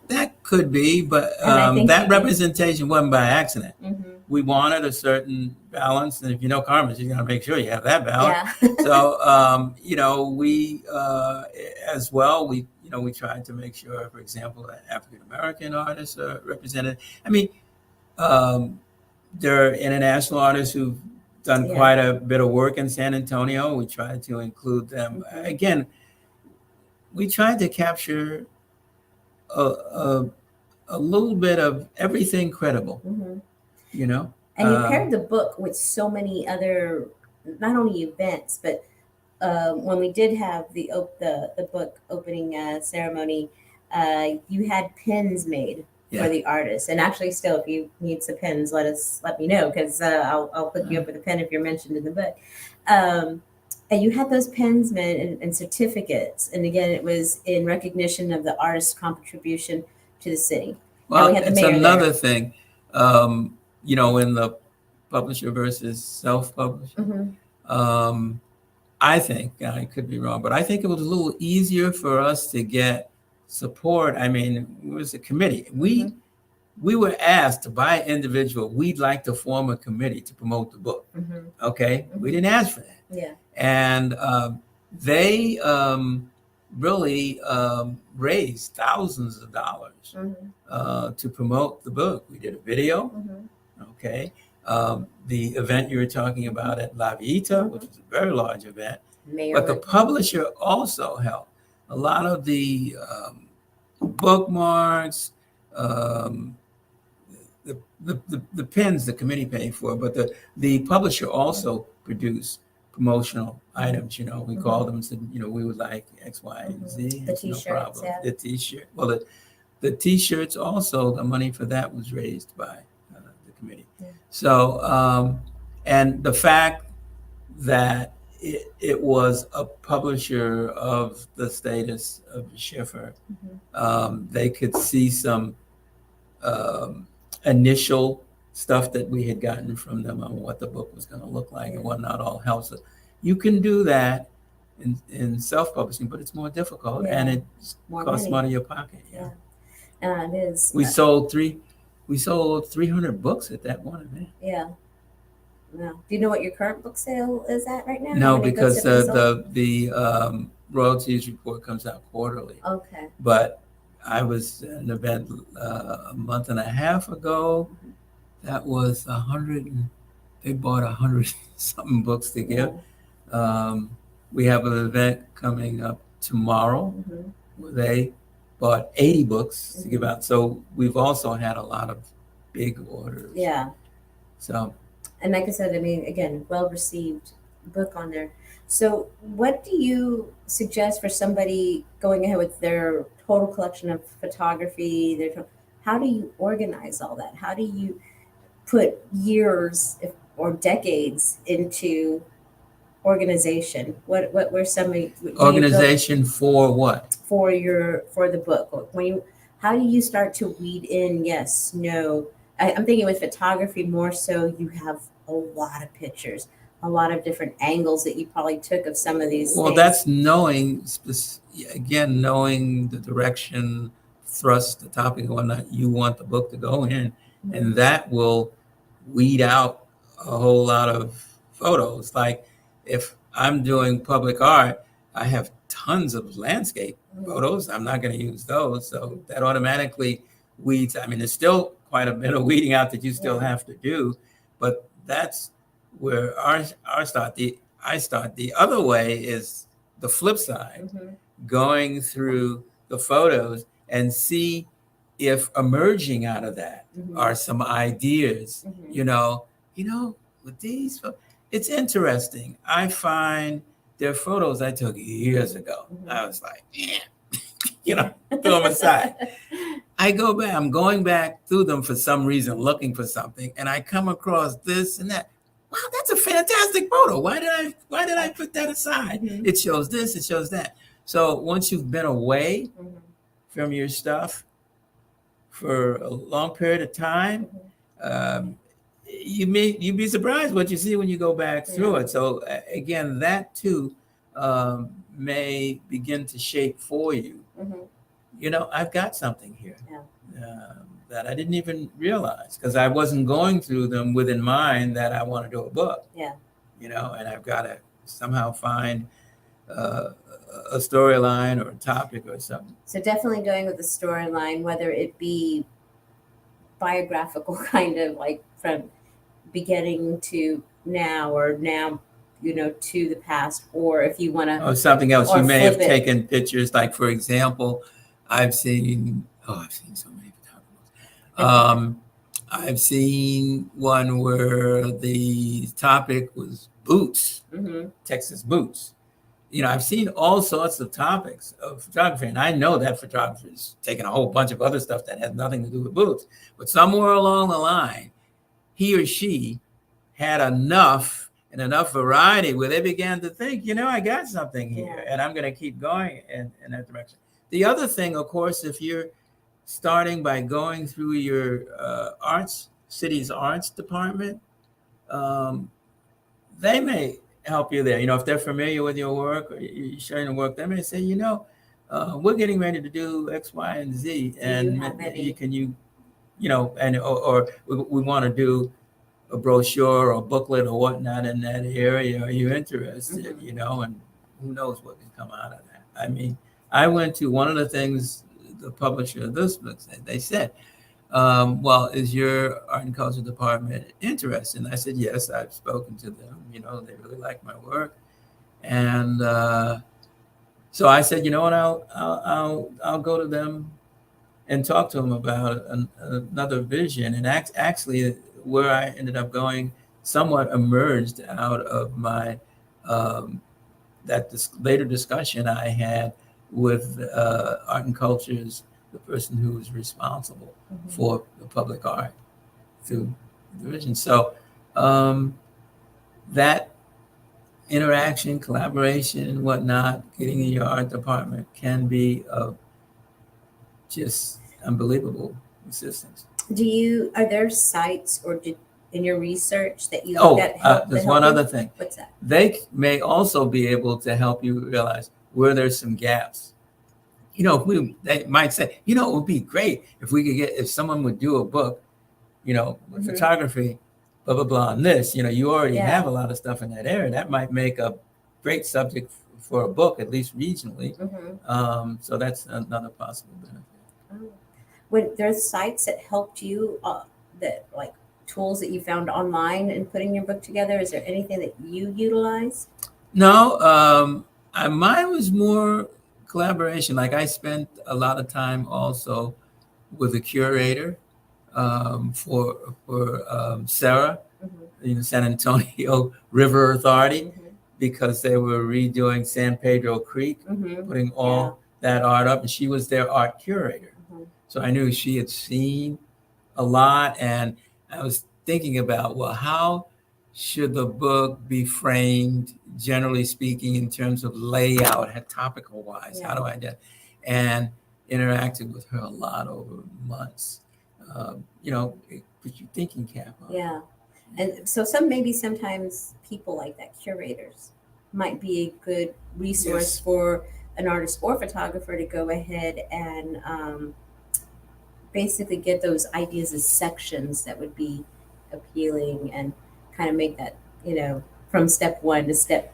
that could be, but And I think that representation wasn't by accident. Mhm. We wanted a certain balance, and if you know Carmen, she's going to make sure you have that balance. Yeah. So, you know, we as well, we tried to make sure, for example, that African American artists are represented. I mean, there are international artists who've done quite a bit of work in San Antonio. We tried to include them. Again, we tried to capture a little bit of everything credible, you know. And you paired the book with so many other, not only events, but when we did have the book opening ceremony, you had pins made for the artist. And actually, still, if you need some pens, let me know, because I'll hook you up with a pen if you're mentioned in the book. And you had those pens, man, and certificates. And again, it was in recognition of the artist's contribution to the city. Well, we had the it's mayor another there. thing, you know, in the publisher versus self-publisher. I think, I could be wrong, but I think it was a little easier for us to get support. I mean, it was a committee. We were asked by individual, we'd like to form a committee to promote the book. Okay, we didn't ask for that. Yeah. And they really raised thousands of dollars to promote the book. We did a video. Okay. The event you were talking about at La Vita, which was a very large event, but the publisher also helped. A lot of the bookmarks, the pens the committee paid for, but the publisher also produced promotional items. You know, we called them and said, you know, we would like X, Y, and Z. The t-shirts, no problem. yeah. The t-shirt. Well, the t-shirts also, the money for that was raised by the committee. Yeah. So, and the fact that it was a publisher of the status of Schiffer, they could see some initial stuff that we had gotten from them on what the book was going to look like and whatnot all helps. So you can do that in self-publishing, but it's more difficult and it costs money in your pocket. Yeah. It is. We sold 300 books at that one event. Yeah. No. Do you know what your current book sale is at right now? No, because the royalties report comes out quarterly. Okay. But I was at an event a month and a half ago. That was 100. They bought 100 something books to give. We have an event coming up tomorrow where they bought 80 books to give out. So we've also had a lot of big orders. Yeah. So. And like I said, I mean, again, well-received book on there. So what do you suggest for somebody going ahead with their total collection of photography? How do you organize all that? How do you put years or decades into organization? What were some organization for what? For the book. How do you start to weed in yes, no? I'm thinking with photography more so you have a lot of pictures, a lot of different angles that you probably took of some of these things. That's knowing the direction, thrust, the topic, and whatnot you want the book to go in. And that will weed out a whole lot of photos. Like if I'm doing public art, I have tons of landscape photos. I'm not going to use those. So that automatically weeds. I mean, there's still quite a bit of weeding out that you still have to do, but that's where I start. The other way is the flip side, going through the photos and see if emerging out of that are some ideas, you know, with these, it's interesting. I find there are photos I took years ago. I was like, throw them aside. I go back, I'm going back through them for some reason, looking for something, and I come across this and that. Wow, that's a fantastic photo. Why did I put that aside? It shows this, it shows that. So once you've been away from your stuff for a long period of time, you'd be surprised what you see when you go back through it. So again, that too may begin to shape for you. I've got something here that I didn't even realize because I wasn't going through them with in mind that I want to do a book. And I've got to somehow find a storyline or a topic or something. So definitely going with the storyline, whether it be biographical, kind of like from beginning to now, or now, to the past, or if you want to. Or something else. You may have taken pictures, like for example, I've seen so many photographers. I've seen one where the topic was boots, Texas boots. I've seen all sorts of topics of photography, and I know that photography is taking a whole bunch of other stuff that has nothing to do with boots. But somewhere along the line, he or she had enough variety where they began to think, I got something here, and I'm going to keep going in that direction. The other thing, of course, if you're starting by going through your city's arts department, they may help you there. If they're familiar with your work or you're sharing the work, they may say, we're getting ready to do X, Y, and Z, and or we want to do a brochure or a booklet or whatnot in that area. Are you interested? And who knows what can come out of that. I mean, I went to one of the things the publisher of this book said. They said, well, is your art and culture department interested? And I said, yes, I've spoken to them. They really like my work. And so I said, you know what, I'll go to them and talk to them about another vision. And actually, where I ended up going somewhat emerged out of my later discussion I had with art and culture's the person who was responsible for the public art through the division. So that interaction, collaboration, and whatnot, getting in your art department can be of just unbelievable assistance. Are there sites in your research that you look at? There's one other thing. What's that? They may also be able to help you realize where there's some gaps. They might say, it would be great if someone would do a book, with photography, blah, blah, blah, on this, you already have a lot of stuff in that area. That might make a great subject for a book, at least regionally. So that's another possible benefit. When there's sites that helped you, that like tools that you found online in putting your book together, is there anything that you utilize? No, mine was more collaboration. Like I spent a lot of time also with a curator for Sarah, San Antonio River Authority, because they were redoing San Pedro Creek, putting all that art up, and she was their art curator. So I knew she had seen a lot, and I was thinking about, well, how should the book be framed, generally speaking, in terms of layout, topical wise? How do I do? And interacted with her a lot over months. Put your thinking cap on. Yeah. And so sometimes people like that, curators, might be a good resource for an artist or photographer to go ahead and basically get those ideas as sections that would be appealing and kind of make that, from step one to step,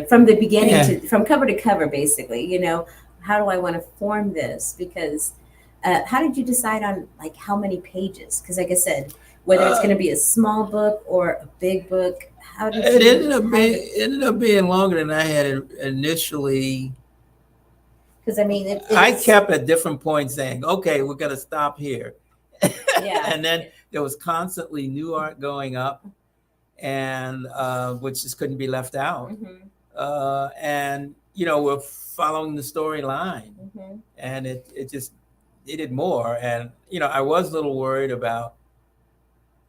from the beginning from cover to cover, basically, how do I want to form this? Because how did you decide on like how many pages? Because like I said, whether it's going to be a small book or a big book, how did it ended up being longer than I had initially. Because I mean, I kept at different points saying, okay, we're going to stop here. And then there was constantly new art going up, and which just couldn't be left out. And, we're following the storyline, and it just needed more. And, I was a little worried about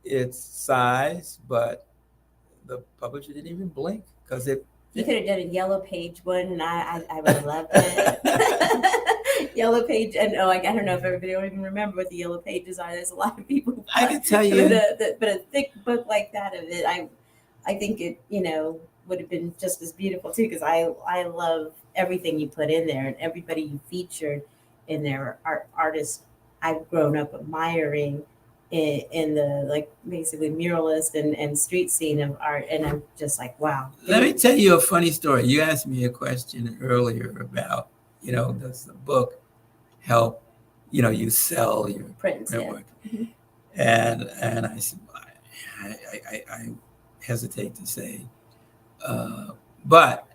its size, but the publisher didn't even blink because you could have done a yellow page one, and I would have loved it. Yellow page, and I don't know if everybody don't even remember what the yellow pages are. There's a lot of people. I can tell you, but a thick book like that of it, I think it would have been just as beautiful too, because I love everything you put in there, and everybody you featured in there are artists I've grown up admiring in the like basically muralist and street scene of art, and I'm just like, wow. Let me tell you a funny story. You asked me a question earlier about does the book help you sell your print work? And I said, I hesitate to say, but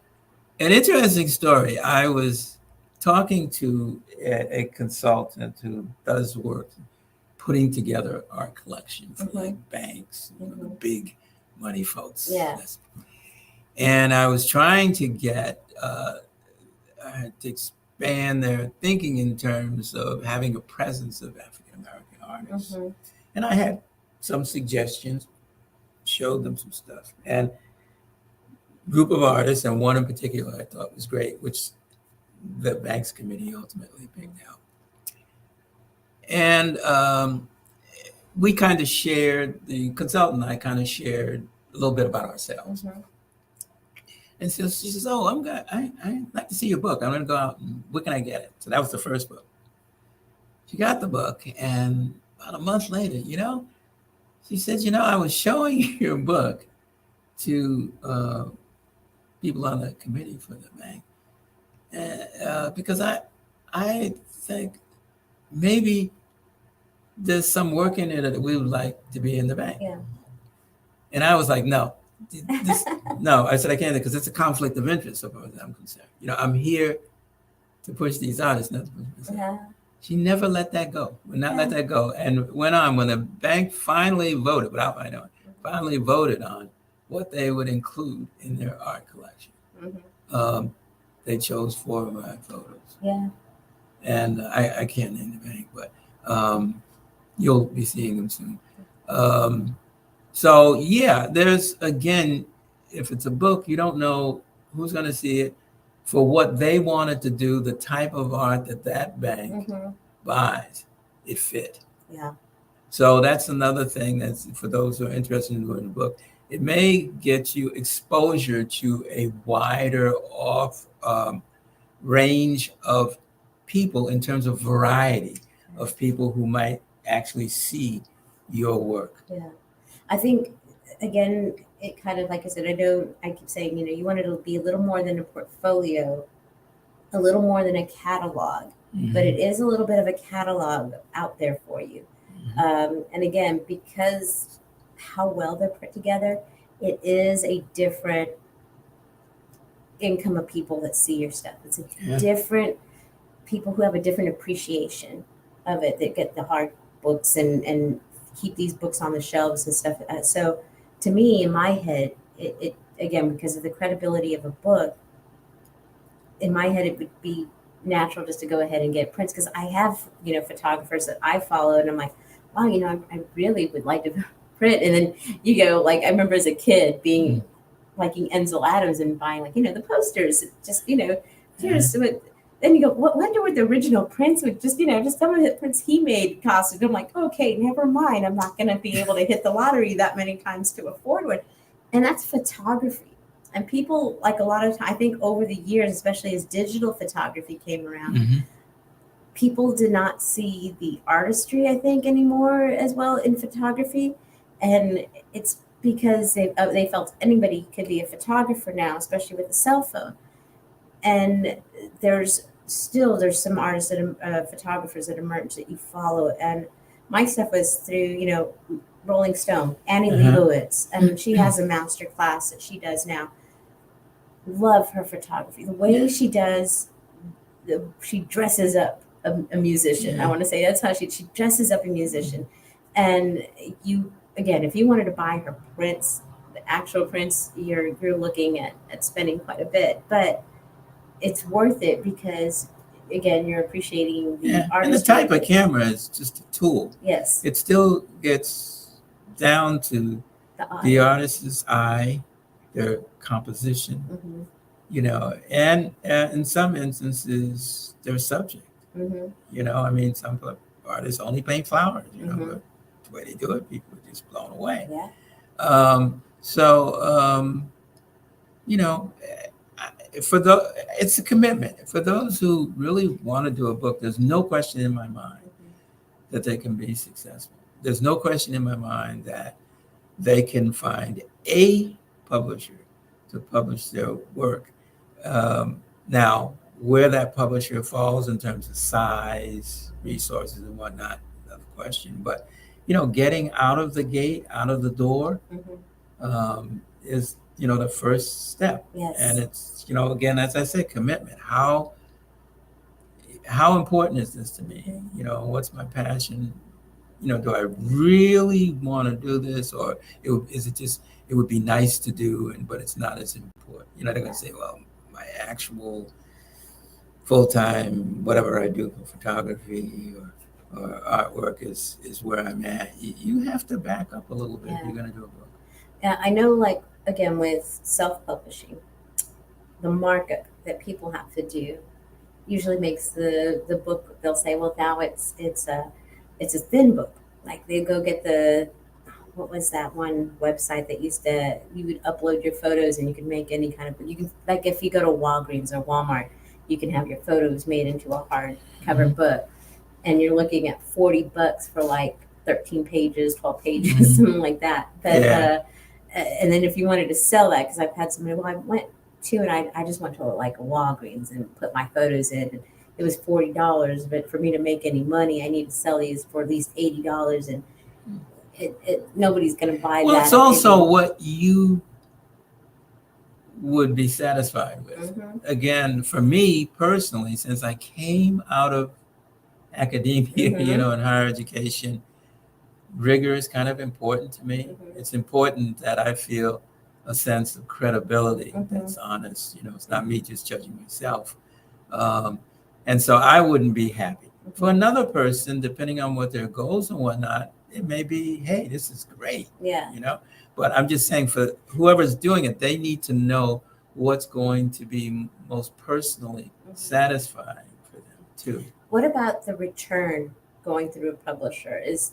an interesting story. I was talking to a consultant who does work putting together art collection for like banks, the big money folks. And I was trying to get to expand their thinking in terms of having a presence of African American artists. Mm-hmm. And I had some suggestions, showed them some stuff, and group of artists, and one in particular I thought was great, which the Banks Committee ultimately picked out. And we kind of shared, the consultant and I kind of shared a little bit about ourselves. Mm-hmm. And so she says, "Oh, I'd like to see your book. I'm going to go out and where can I get it?" So that was the first book. She got the book, and about a month later, she said, "I was showing your book to people on the committee for the bank, because I think maybe there's some work in it that we would like to be in the bank." Yeah. And I was like, "No, no." I said, "I can't, because it's a conflict of interest, so far as I'm concerned. I'm here to push these artists, not to push myself." Yeah. She never let that go. Would not let that go, and went on when the bank finally voted, without my knowing, finally voted on what they would include in their art collection. Mm-hmm. They chose 4 of my photos. Yeah. And I can't name the bank, but you'll be seeing them soon. So yeah, there's, again, if it's a book, you don't know who's going to see it, for what they wanted to do, the type of art that bank Mm-hmm. buys, it fit. Yeah. So that's another thing that's for those who are interested in doing the book. It may get you exposure to a wider range of people in terms of variety of people who might actually see your work. Yeah. I think, again, it kind of, like I said, I keep saying, you want it to be a little more than a portfolio, a little more than a catalog, Mm-hmm. but it is a little bit of a catalog out there for you. Mm-hmm. And again, because how well they're put together, it is a different income of people that see your stuff. It's a different people who have a different appreciation of it, that get the hard books and keep these books on the shelves and stuff. So to me, in my head, it again, because of the credibility of a book, in my head, it would be natural just to go ahead and get prints, because I have, photographers that I follow, and I'm like, wow, I really would like to print. And then you go, like, I remember as a kid being liking Ansel Adams and buying, like, the posters, just, here's what. Then you go, wonder what the original prints would just some of the prints he made cost. And I'm like, okay, never mind. I'm not going to be able to hit the lottery that many times to afford one. And that's photography. And people, like, a lot of time, I think over the years, especially as digital photography came around, Mm-hmm. people did not see the artistry, I think, anymore as well in photography. And it's because they felt anybody could be a photographer now, especially with a cell phone. And there's some artists that photographers that emerge that you follow. And my stuff was through, Rolling Stone, Annie Leibovitz, and she has a master class that she does now. Love her photography. The way she does, she dresses up a musician. I want to say that's how she dresses up a musician. And if you wanted to buy her prints, the actual prints, you're looking at spending quite a bit, but it's worth it because, again, you're appreciating the artistry. And the type of camera is just a tool. Yes. It still gets down to the artist's eye, their composition, and in some instances, their subject. Mm-hmm. Some artists only paint flowers, but the way they do it, people are just blown away. Yeah. It's a commitment. For those who really want to do a book, there's no question in my mind that they can be successful. There's no question in my mind that they can find a publisher to publish their work. Now, where that publisher falls in terms of size, resources, and whatnot, another question. But, getting out of the gate, out of the door, is, the first step. Yes. And it's, again, as I said, commitment. How important is this to me? What's my passion? do I really want to do this, or is it just it would be nice to do, but it's not as important. They're going to say, well, my actual full-time whatever I do for photography or artwork is where I'm at. You have to back up a little bit if you're going to do a book. Yeah, I know, like, again, with self-publishing, the markup that people have to do usually makes the book, they'll say, well, now it's a thin book. Like, they go get what was that one website that you would upload your photos and you could make any kind of, you can, like, if you go to Walgreens or Walmart, you can have your photos made into a hardcover book, and you're looking at $40 for like 13 pages, 12 pages, something like that. But and then if you wanted to sell that, because I've had somebody, well, I went to, and I just went to like a Walgreens and put my photos in, and it was $40, but for me to make any money, I need to sell these for at least $80, and nobody's going to buy that. Well, it's also what you would be satisfied with. Again, for me personally, since I came out of academia, and higher education, rigor is kind of important to me. It's important that I feel a sense of credibility that's honest. It's not me just judging myself. And so I wouldn't be happy. For another person, depending on what their goals and whatnot, it may be, hey, this is great. But I'm just saying, for whoever's doing it, they need to know what's going to be most personally satisfying for them too. What about the return going through a publisher? Is,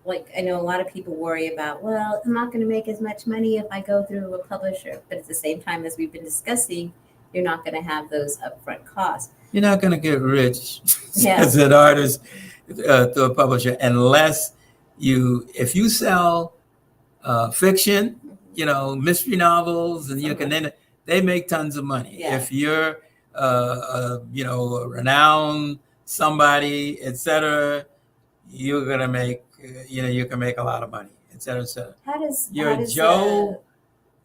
like, I know a lot of people worry about, well, I'm not going to make as much money if I go through a publisher. But at the same time, as we've been discussing, you're not going to have those upfront costs. You're not going to get rich as an artist through a publisher unless if you sell fiction, mystery novels, and you can then they make tons of money. If you're a renowned somebody, etc., you're gonna make you can make a lot of money, etc., etc.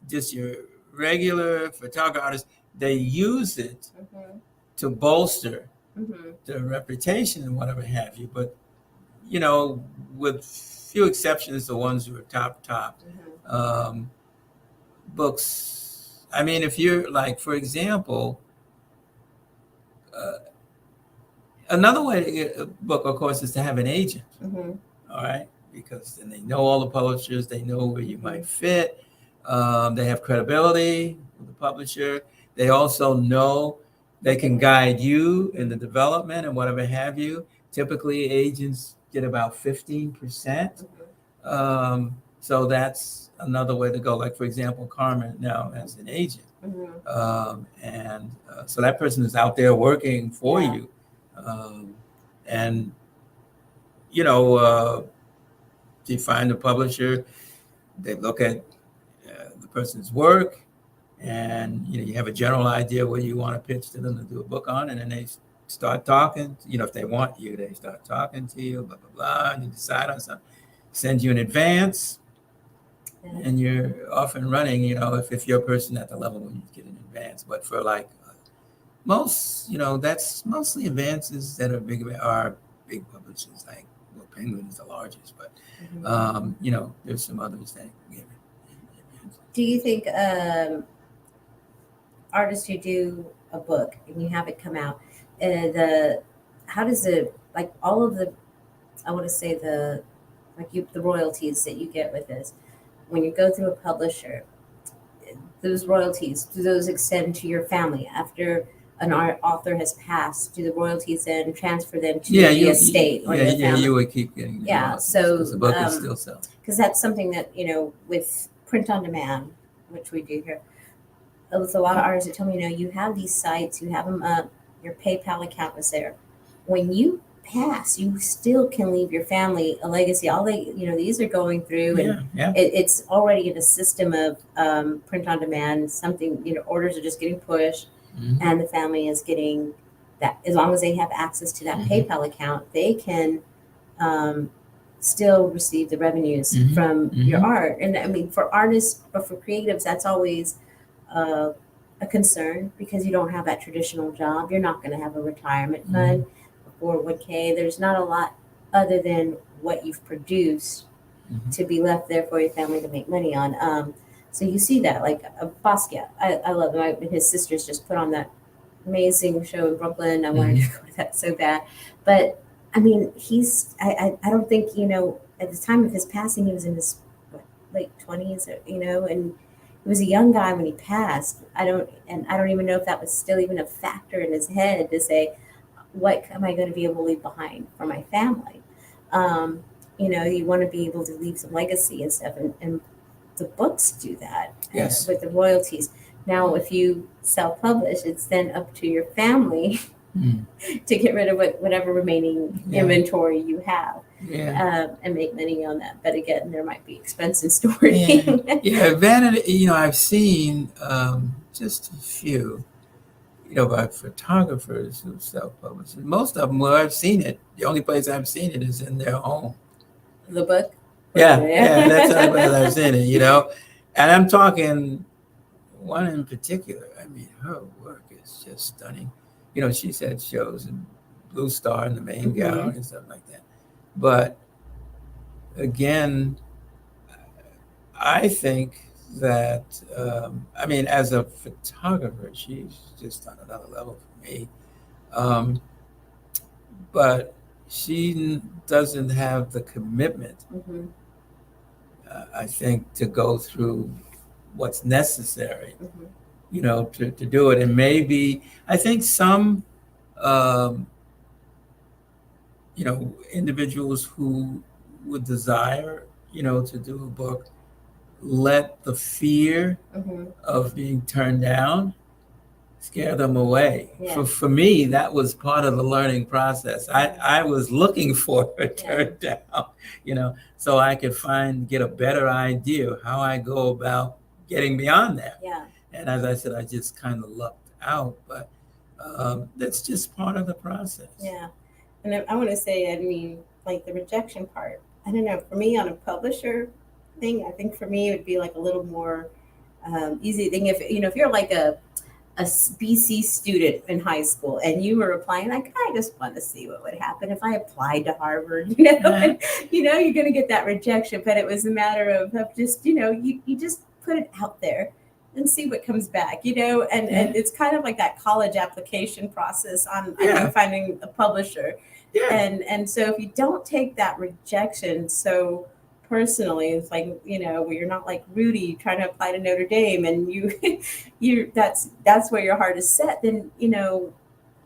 Just your regular photography artist, they use it to bolster their reputation and whatever have you. But with few exceptions, the ones who are top books. I mean, if you're like, for example, another way to get a book, of course, is to have an agent. All right, because then they know all the publishers, they know where you might fit. They have credibility with the publisher. They also know they can guide you in the development and whatever have you. Typically, agents get about 15%. So that's another way to go. Like, for example, Carmen now has an agent. So that person is out there working for you. If you find a publisher, they look at the person's work, and you have a general idea what you want to pitch to them to do a book on, and then they start talking. If they want you, they start talking to you, blah blah blah, and you decide on something, send you in advance, and you're off and running. If you're a person at the level when you get in advance. But for like most, that's mostly advances that are big publishers. Like, well, Penguin is the largest, but there's some others that give it. Do you think artists who do a book and you have it come out, how does it, like, all of the, I want to say the royalties that you get with this, when you go through a publisher, those royalties, do those extend to your family after an author has passed? Do the royalties then transfer them to the estate or the family? You would keep getting so the book is still selling. Because that's something that, with print on demand, which we do here, with a lot of artists that tell me, you have these sites, you have them up, your PayPal account is there. When you pass, you still can leave your family a legacy. All these are going through, and it's already in a system of print on demand. Something, orders are just getting pushed, and the family is getting that. As long as they have access to that PayPal account, they can still receive the revenues from your art. And I mean, for artists, but for creatives, that's always a concern, because you don't have that traditional job. You're not going to have a retirement fund, 401k. There's not a lot other than what you've produced Mhm. to be left there for your family to make money on. So you see that, like Basquiat, I love him. His sisters just put on that amazing show in Brooklyn. I wanted to go to that so bad, but I mean, I don't think, at the time of his passing, he was in his late 20s, and he was a young guy when he passed. I don't even know if that was still even a factor in his head to say, what am I going to be able to leave behind for my family? You want to be able to leave some legacy and stuff, and the books do that. Yes. With the royalties. Now, if you self-publish, it's then up to your family to get rid of whatever remaining inventory you have, and make money on that. But again, there might be expense in storing. Vanity. I've seen just a few, by photographers who self-publish. Most of them, where I've seen it, the only place I've seen it is in their home. The book. Yeah, that's the only place I've seen it. And I'm talking one in particular. I mean, her work is just stunning. She's had shows in Blue Star in the main gallery and stuff like that. But again, I think that, as a photographer, she's just on another level for me. But she doesn't have the commitment, I think, to go through what's necessary, to do it. And maybe, I think some, individuals who would desire, to do a book, let the fear of being turned down scare them away. Yeah. For me, that was part of the learning process. I was looking for a turn down, so I could get a better idea of how I go about getting beyond that. Yeah. And as I said, I just kind of lucked out, but that's just part of the process. Yeah. And I want to say, like the rejection part, I don't know, for me on a publisher thing, I think for me it would be like a little more easy thing if you're like a BC student in high school and you were applying, like, I just want to see what would happen if I applied to Harvard, and, you're going to get that rejection. But it was a matter of just, you just put it out there and see what comes back, and it's kind of like that college application process on I think, finding a publisher. Yeah. And so if you don't take that rejection so personally, it's like, where you're not like Rudy trying to apply to Notre Dame and you that's where your heart is set, then a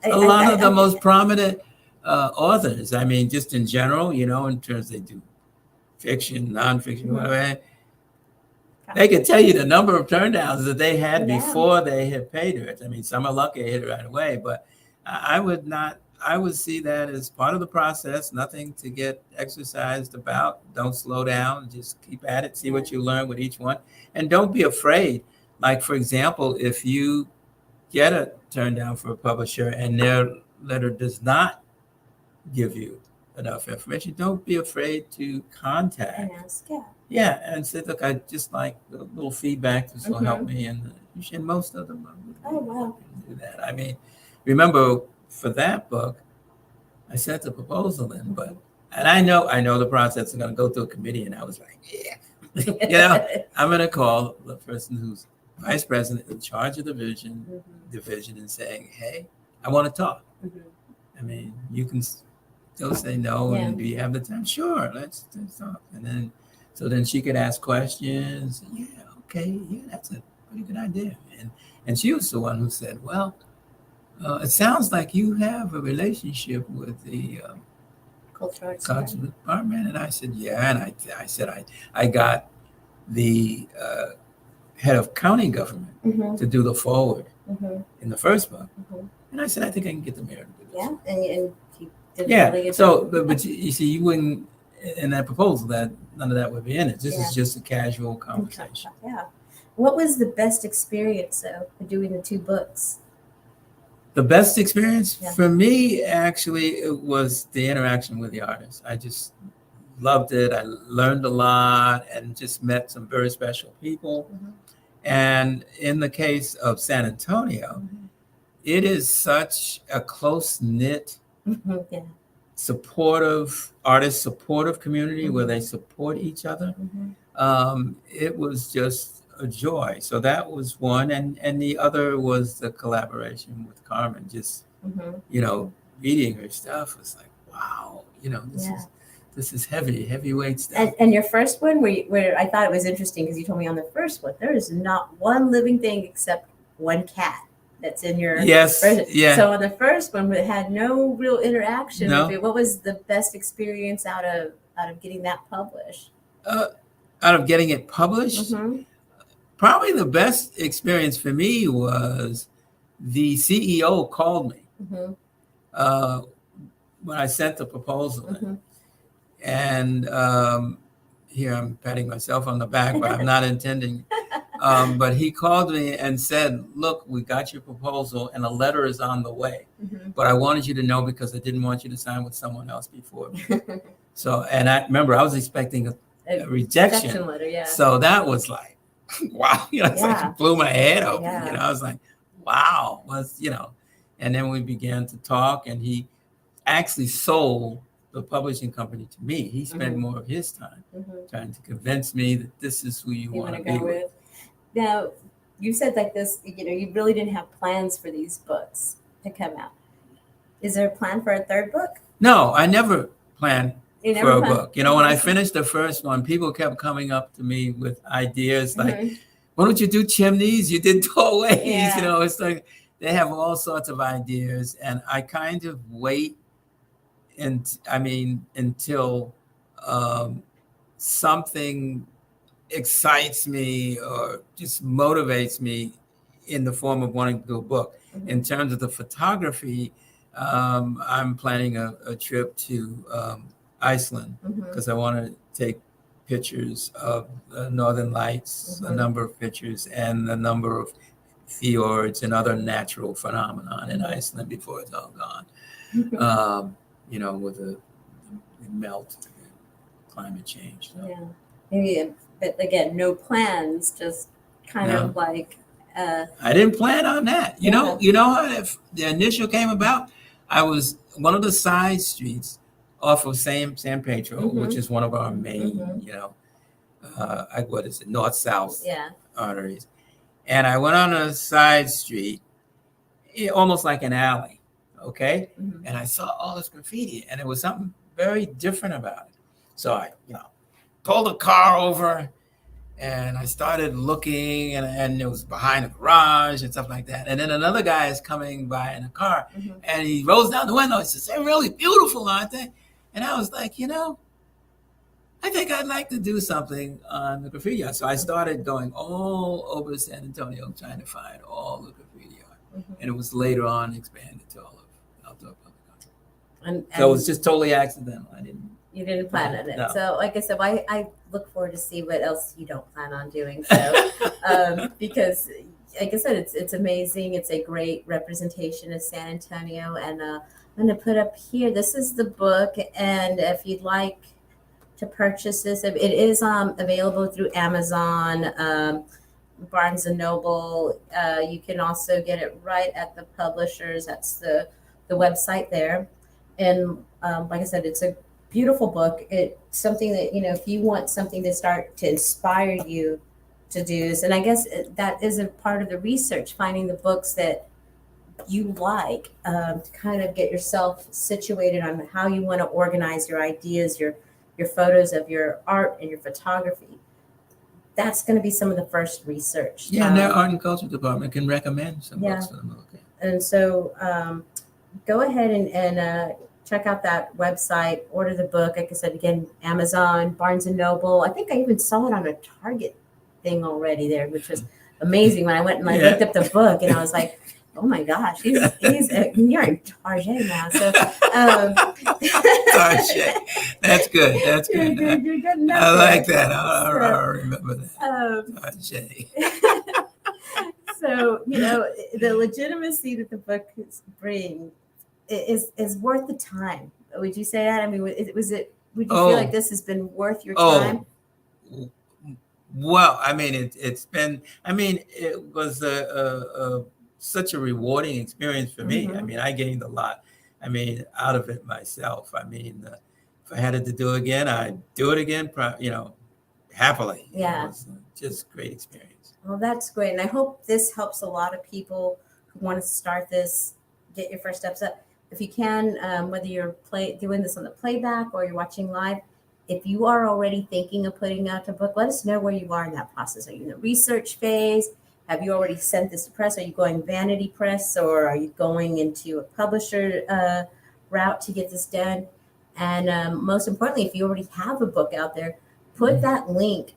lot of the most prominent authors, just in general, in terms they do fiction, nonfiction, whatever, they could tell you the number of turndowns that they had before they hit pay dirt. Some are lucky, hit it right away, but I would see that as part of the process, nothing to get exercised about. Don't slow down, just keep at it, see what you learn with each one. And don't be afraid. Like, for example, if you get a turn down for a publisher and their letter does not give you enough information, don't be afraid to contact. And ask, and say, look, I just like a little feedback. This will help me. And most of them do that. Remember, for that book, I sent the proposal in, and I know the process is going to go through a committee, and I was like, I'm going to call the person who's vice president in charge of the division and saying, hey, I want to talk. You can still say no, and do you have the time? Sure, let's talk. And then she could ask questions. That's a pretty good idea. And she was the one who said, well, it sounds like you have a relationship with the cultural department. And I said, yeah. And I said, I got the head of county government to do the forward in the first book. And I said, I think I can get the mayor to do this. Yeah. And he did really good job. But you see, you wouldn't, in that proposal, that none of that would be in it. This is just a casual conversation. Yeah. What was the best experience, though, for doing the two books? The best experience for me, actually, it was the interaction with the artists. I just loved it. I learned a lot and just met some very special people. And in the case of San Antonio, it is such a close-knit supportive community where they support each other. It was just a joy. So that was one, and the other was the collaboration with Carmen. Just reading her stuff was like, wow, this is heavyweight stuff. And your first one, where I thought it was interesting because you told me on the first one there is not one living thing except one cat that's in your version. Yeah. So on the first one, it had no real interaction No. with it. What was the best experience out of getting that published? Out of getting it published, probably the best experience for me was the CEO called me when I sent the proposal in. And here I'm patting myself on the back, but I'm not intending. But he called me and said, look, we got your proposal and a letter is on the way. But I wanted you to know because I didn't want you to sign with someone else before me. So, and I remember I was expecting a rejection letter, yeah. So that was like, wow, it's like it blew my head open. I was like, wow, and then we began to talk, and he actually sold the publishing company to me. He spent more of his time trying to convince me that this is who you want to be with. Now, you said like this, you really didn't have plans for these books to come out. Is there a plan for a third book? No, I never planned for a book. When I finished the first one, people kept coming up to me with ideas like, why don't you do chimneys? You did doorways. It's like they have all sorts of ideas, and I kind of wait until something excites me or just motivates me in the form of wanting to do a book. In terms of the photography, I'm planning a trip to Iceland because I want to take pictures of the Northern Lights, a number of pictures, and a number of fjords and other natural phenomenon in Iceland before it's all gone. With the melt, climate change. So. Yeah, maybe, but again, no plans, just kind of like. I didn't plan on that. You know if the initial came about, I was one of the side streets off of San Pedro, which is one of our main, what is it, north-south arteries. And I went on a side street, almost like an alley. Okay. And I saw all this graffiti, and it was something very different about it. So I, pulled the car over, and I started looking, and it was behind a garage and stuff like that. And then another guy is coming by in a car, and he rolls down the window and says, "They're really beautiful, aren't they?" And I was like, I think I'd like to do something on the graffiti art. So I started going all over San Antonio trying to find all the graffiti art. And it was later on expanded to all of outdoor public art. And so it was just totally accidental. You didn't plan on it. No. So like I said, I look forward to see what else you don't plan on doing. So because like I said, it's amazing. It's a great representation of San Antonio. And I'm going to put up here, this is the book. And if you'd like to purchase this, it is available through Amazon, Barnes & Noble. You can also get it right at the publishers. That's the website there. And like I said, it's a beautiful book. It's something that, if you want something to start to inspire you to do this, and I guess that is a part of the research, finding the books that you like, to kind of get yourself situated on how you want to organize your ideas, your photos of your art and your photography. That's going to be some of the first research. Yeah, and their art and culture department can recommend some books for them to look at. And so go ahead and check out that website, order the book. Like I said, again, Amazon, Barnes & Noble. I think I even saw it on a Target thing already there, which was amazing when I went and I looked up the book, and I was like, oh my gosh, you're in Target now. So, Target. That's good. That's good. You're good enough. I like that. I remember that. Target. So, the legitimacy that the book brings is worth the time. Would you say that? I mean, would you feel like this has been worth your time? Well, I mean, it was such a rewarding experience for me. I mean, I gained a lot I mean, out of it myself. I mean, if I had it to do again, I'd do it again, happily. Yeah. It was just a great experience. Well, that's great. And I hope this helps a lot of people who want to start this, get your first steps up. If you can, whether you're doing this on the playback or you're watching live, if you are already thinking of putting out a book, let us know where you are in that process. Are you in the research phase? Have you already sent this to press? Are you going vanity press, or are you going into a publisher route to get this done? And most importantly, if you already have a book out there, put that link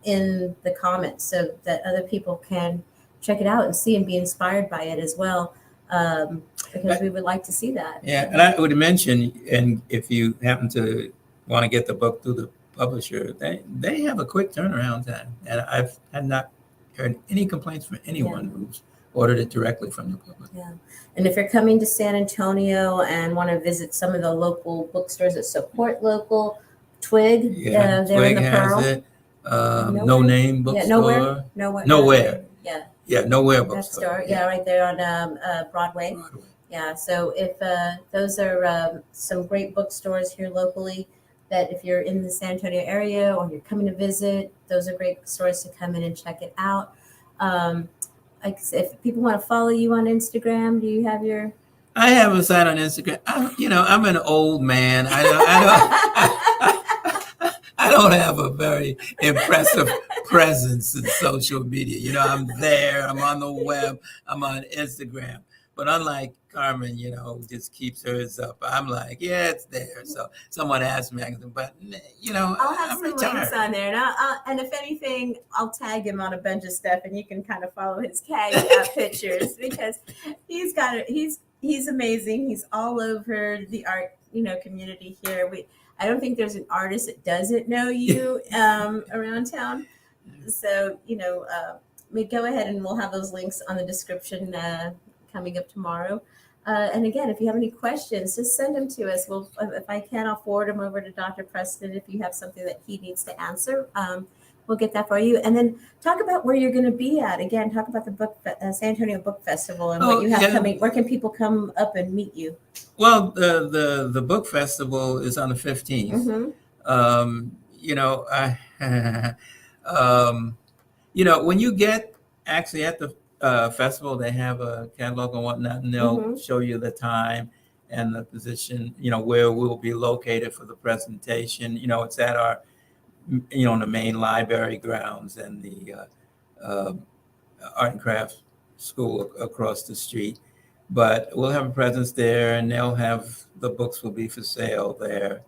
in the comments so that other people can check it out and see and be inspired by it as well, because we would like to see that. Yeah, and I would mention, and if you happen to want to get the book through the publisher, they have a quick turnaround time, and I've not heard any complaints from anyone who's ordered it directly from the publisher. Yeah, and if you're coming to San Antonio and want to visit some of the local bookstores that support local, Twig, Yeah, they're Twig in the has Pearl. it. No Name Bookstore. Nowhere. Yeah, Nowhere That Bookstore. store. Yeah, right there on Broadway. Yeah, so if those are some great bookstores here locally, that if you're in the San Antonio area or you're coming to visit, those are great stores to come in and check it out. Like if people want to follow you on Instagram, do you have your? I have a site on Instagram. I'm an old man. I don't have a very impressive presence in social media. I'm there. I'm on the web. I'm on Instagram. But unlike Carmen, who just keeps hers up, I'm like, yeah, it's there. So someone asked me, but I'll have I'm some retired. links on there, and if anything, I'll tag him on a bunch of stuff, and you can kind of follow his tag pictures, because he's amazing. He's all over the art, community here. I don't think there's an artist that doesn't know you around town. So go ahead, and we'll have those links on the description coming up tomorrow. And again, if you have any questions, just send them to us. If I can, I'll forward them over to Dr. Preston. If you have something that he needs to answer, we'll get that for you. And then talk about where you're going to be at. Again, talk about the San Antonio Book Festival and what you have coming. Where can people come up and meet you? Well, the book festival is on the 15th. Mm-hmm. When you get actually at the festival, they have a catalog and whatnot, and they'll show you the time and the position, where we'll be located for the presentation. It's at our, the main library grounds and the art and craft school across the street. But we'll have a presence there, and the books will be for sale there.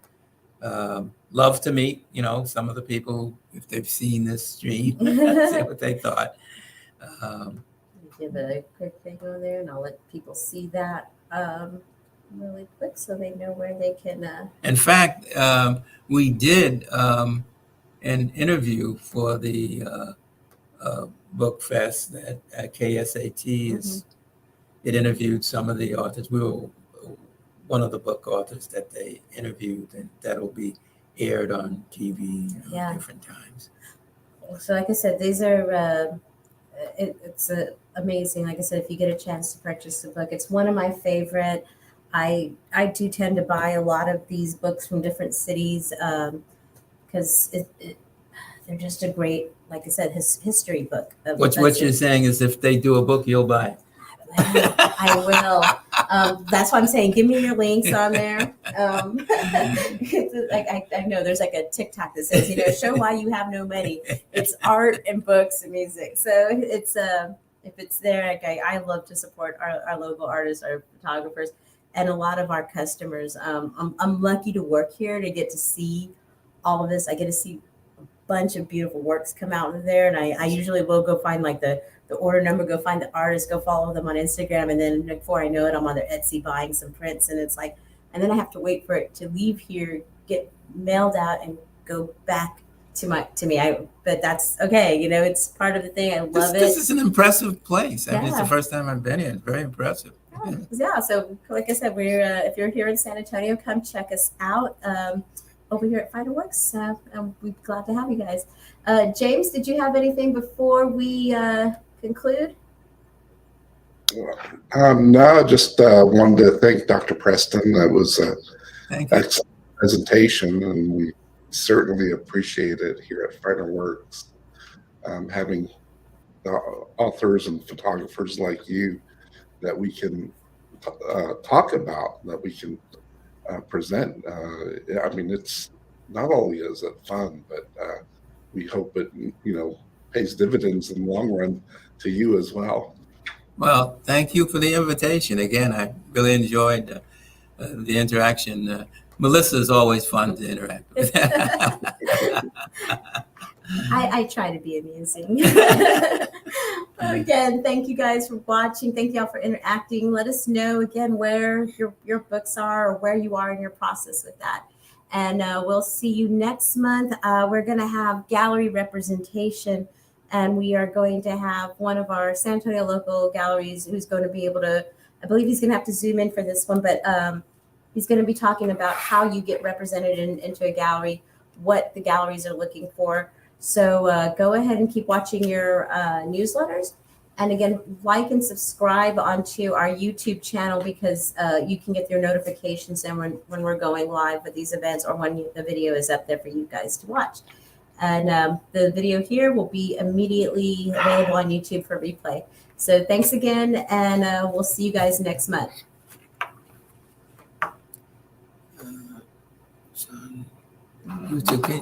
Love to meet, some of the people, if they've seen this stream, see what they thought. Give a quick thing on there, and I'll let people see that really quick so they know where they can. In fact, we did an interview for the book fest at KSAT. It interviewed some of the authors. We were one of the book authors that they interviewed, and that'll be aired on TV at different times. So like I said, these are it's amazing. Like I said, if you get a chance to purchase the book, it's one of my favorite. I do tend to buy a lot of these books from different cities because they're just a great, like I said, history book. What you're saying is, if they do a book, you'll buy it. I will. That's why I'm saying, give me your links on there. I know there's like a TikTok that says, show why you have no money. It's art and books and music. So it's if it's there, I love to support our local artists, our photographers, and a lot of our customers. I'm lucky to work here to get to see all of this. I get to see a bunch of beautiful works come out in there, and I usually will go find like the order number, go find the artist, go follow them on Instagram, and then before I know it, I'm on their Etsy buying some prints, and it's like, and then I have to wait for it to leave here, get mailed out, and go back to me. But that's okay, it's part of the thing. I love it. This is an impressive place. I mean, it's the first time I've been here. It's very impressive. Yeah. So like I said, we're if you're here in San Antonio, come check us out over here at FinerWorks. We'd be glad to have you guys. James, did you have anything before we conclude? No, just wanted to thank Dr. Preston. That was an Thank you. excellent presentation, and we certainly appreciate it here at FinerWorks, having authors and photographers like you that we can talk about, that we can present. I mean, it's not only is it fun, but we hope it, pays dividends in the long run to you as well. Well, thank you for the invitation. Again, I really enjoyed the interaction. Melissa is always fun to interact with. I try to be amusing. Again, thank you guys for watching. Thank y'all for interacting. Let us know again where your books are or where you are in your process with that. And we'll see you next month. We're going to have gallery representation, and we are going to have one of our San Antonio local galleries who's going to be able to, I believe he's going to have to zoom in for this one, but he's going to be talking about how you get represented into a gallery, what the galleries are looking for. So go ahead and keep watching your newsletters. And again, like and subscribe onto our YouTube channel, because you can get your notifications and when we're going live with these events, or when the video is up there for you guys to watch. And the video here will be immediately available on YouTube for replay. So thanks again, and we'll see you guys next month. You took it.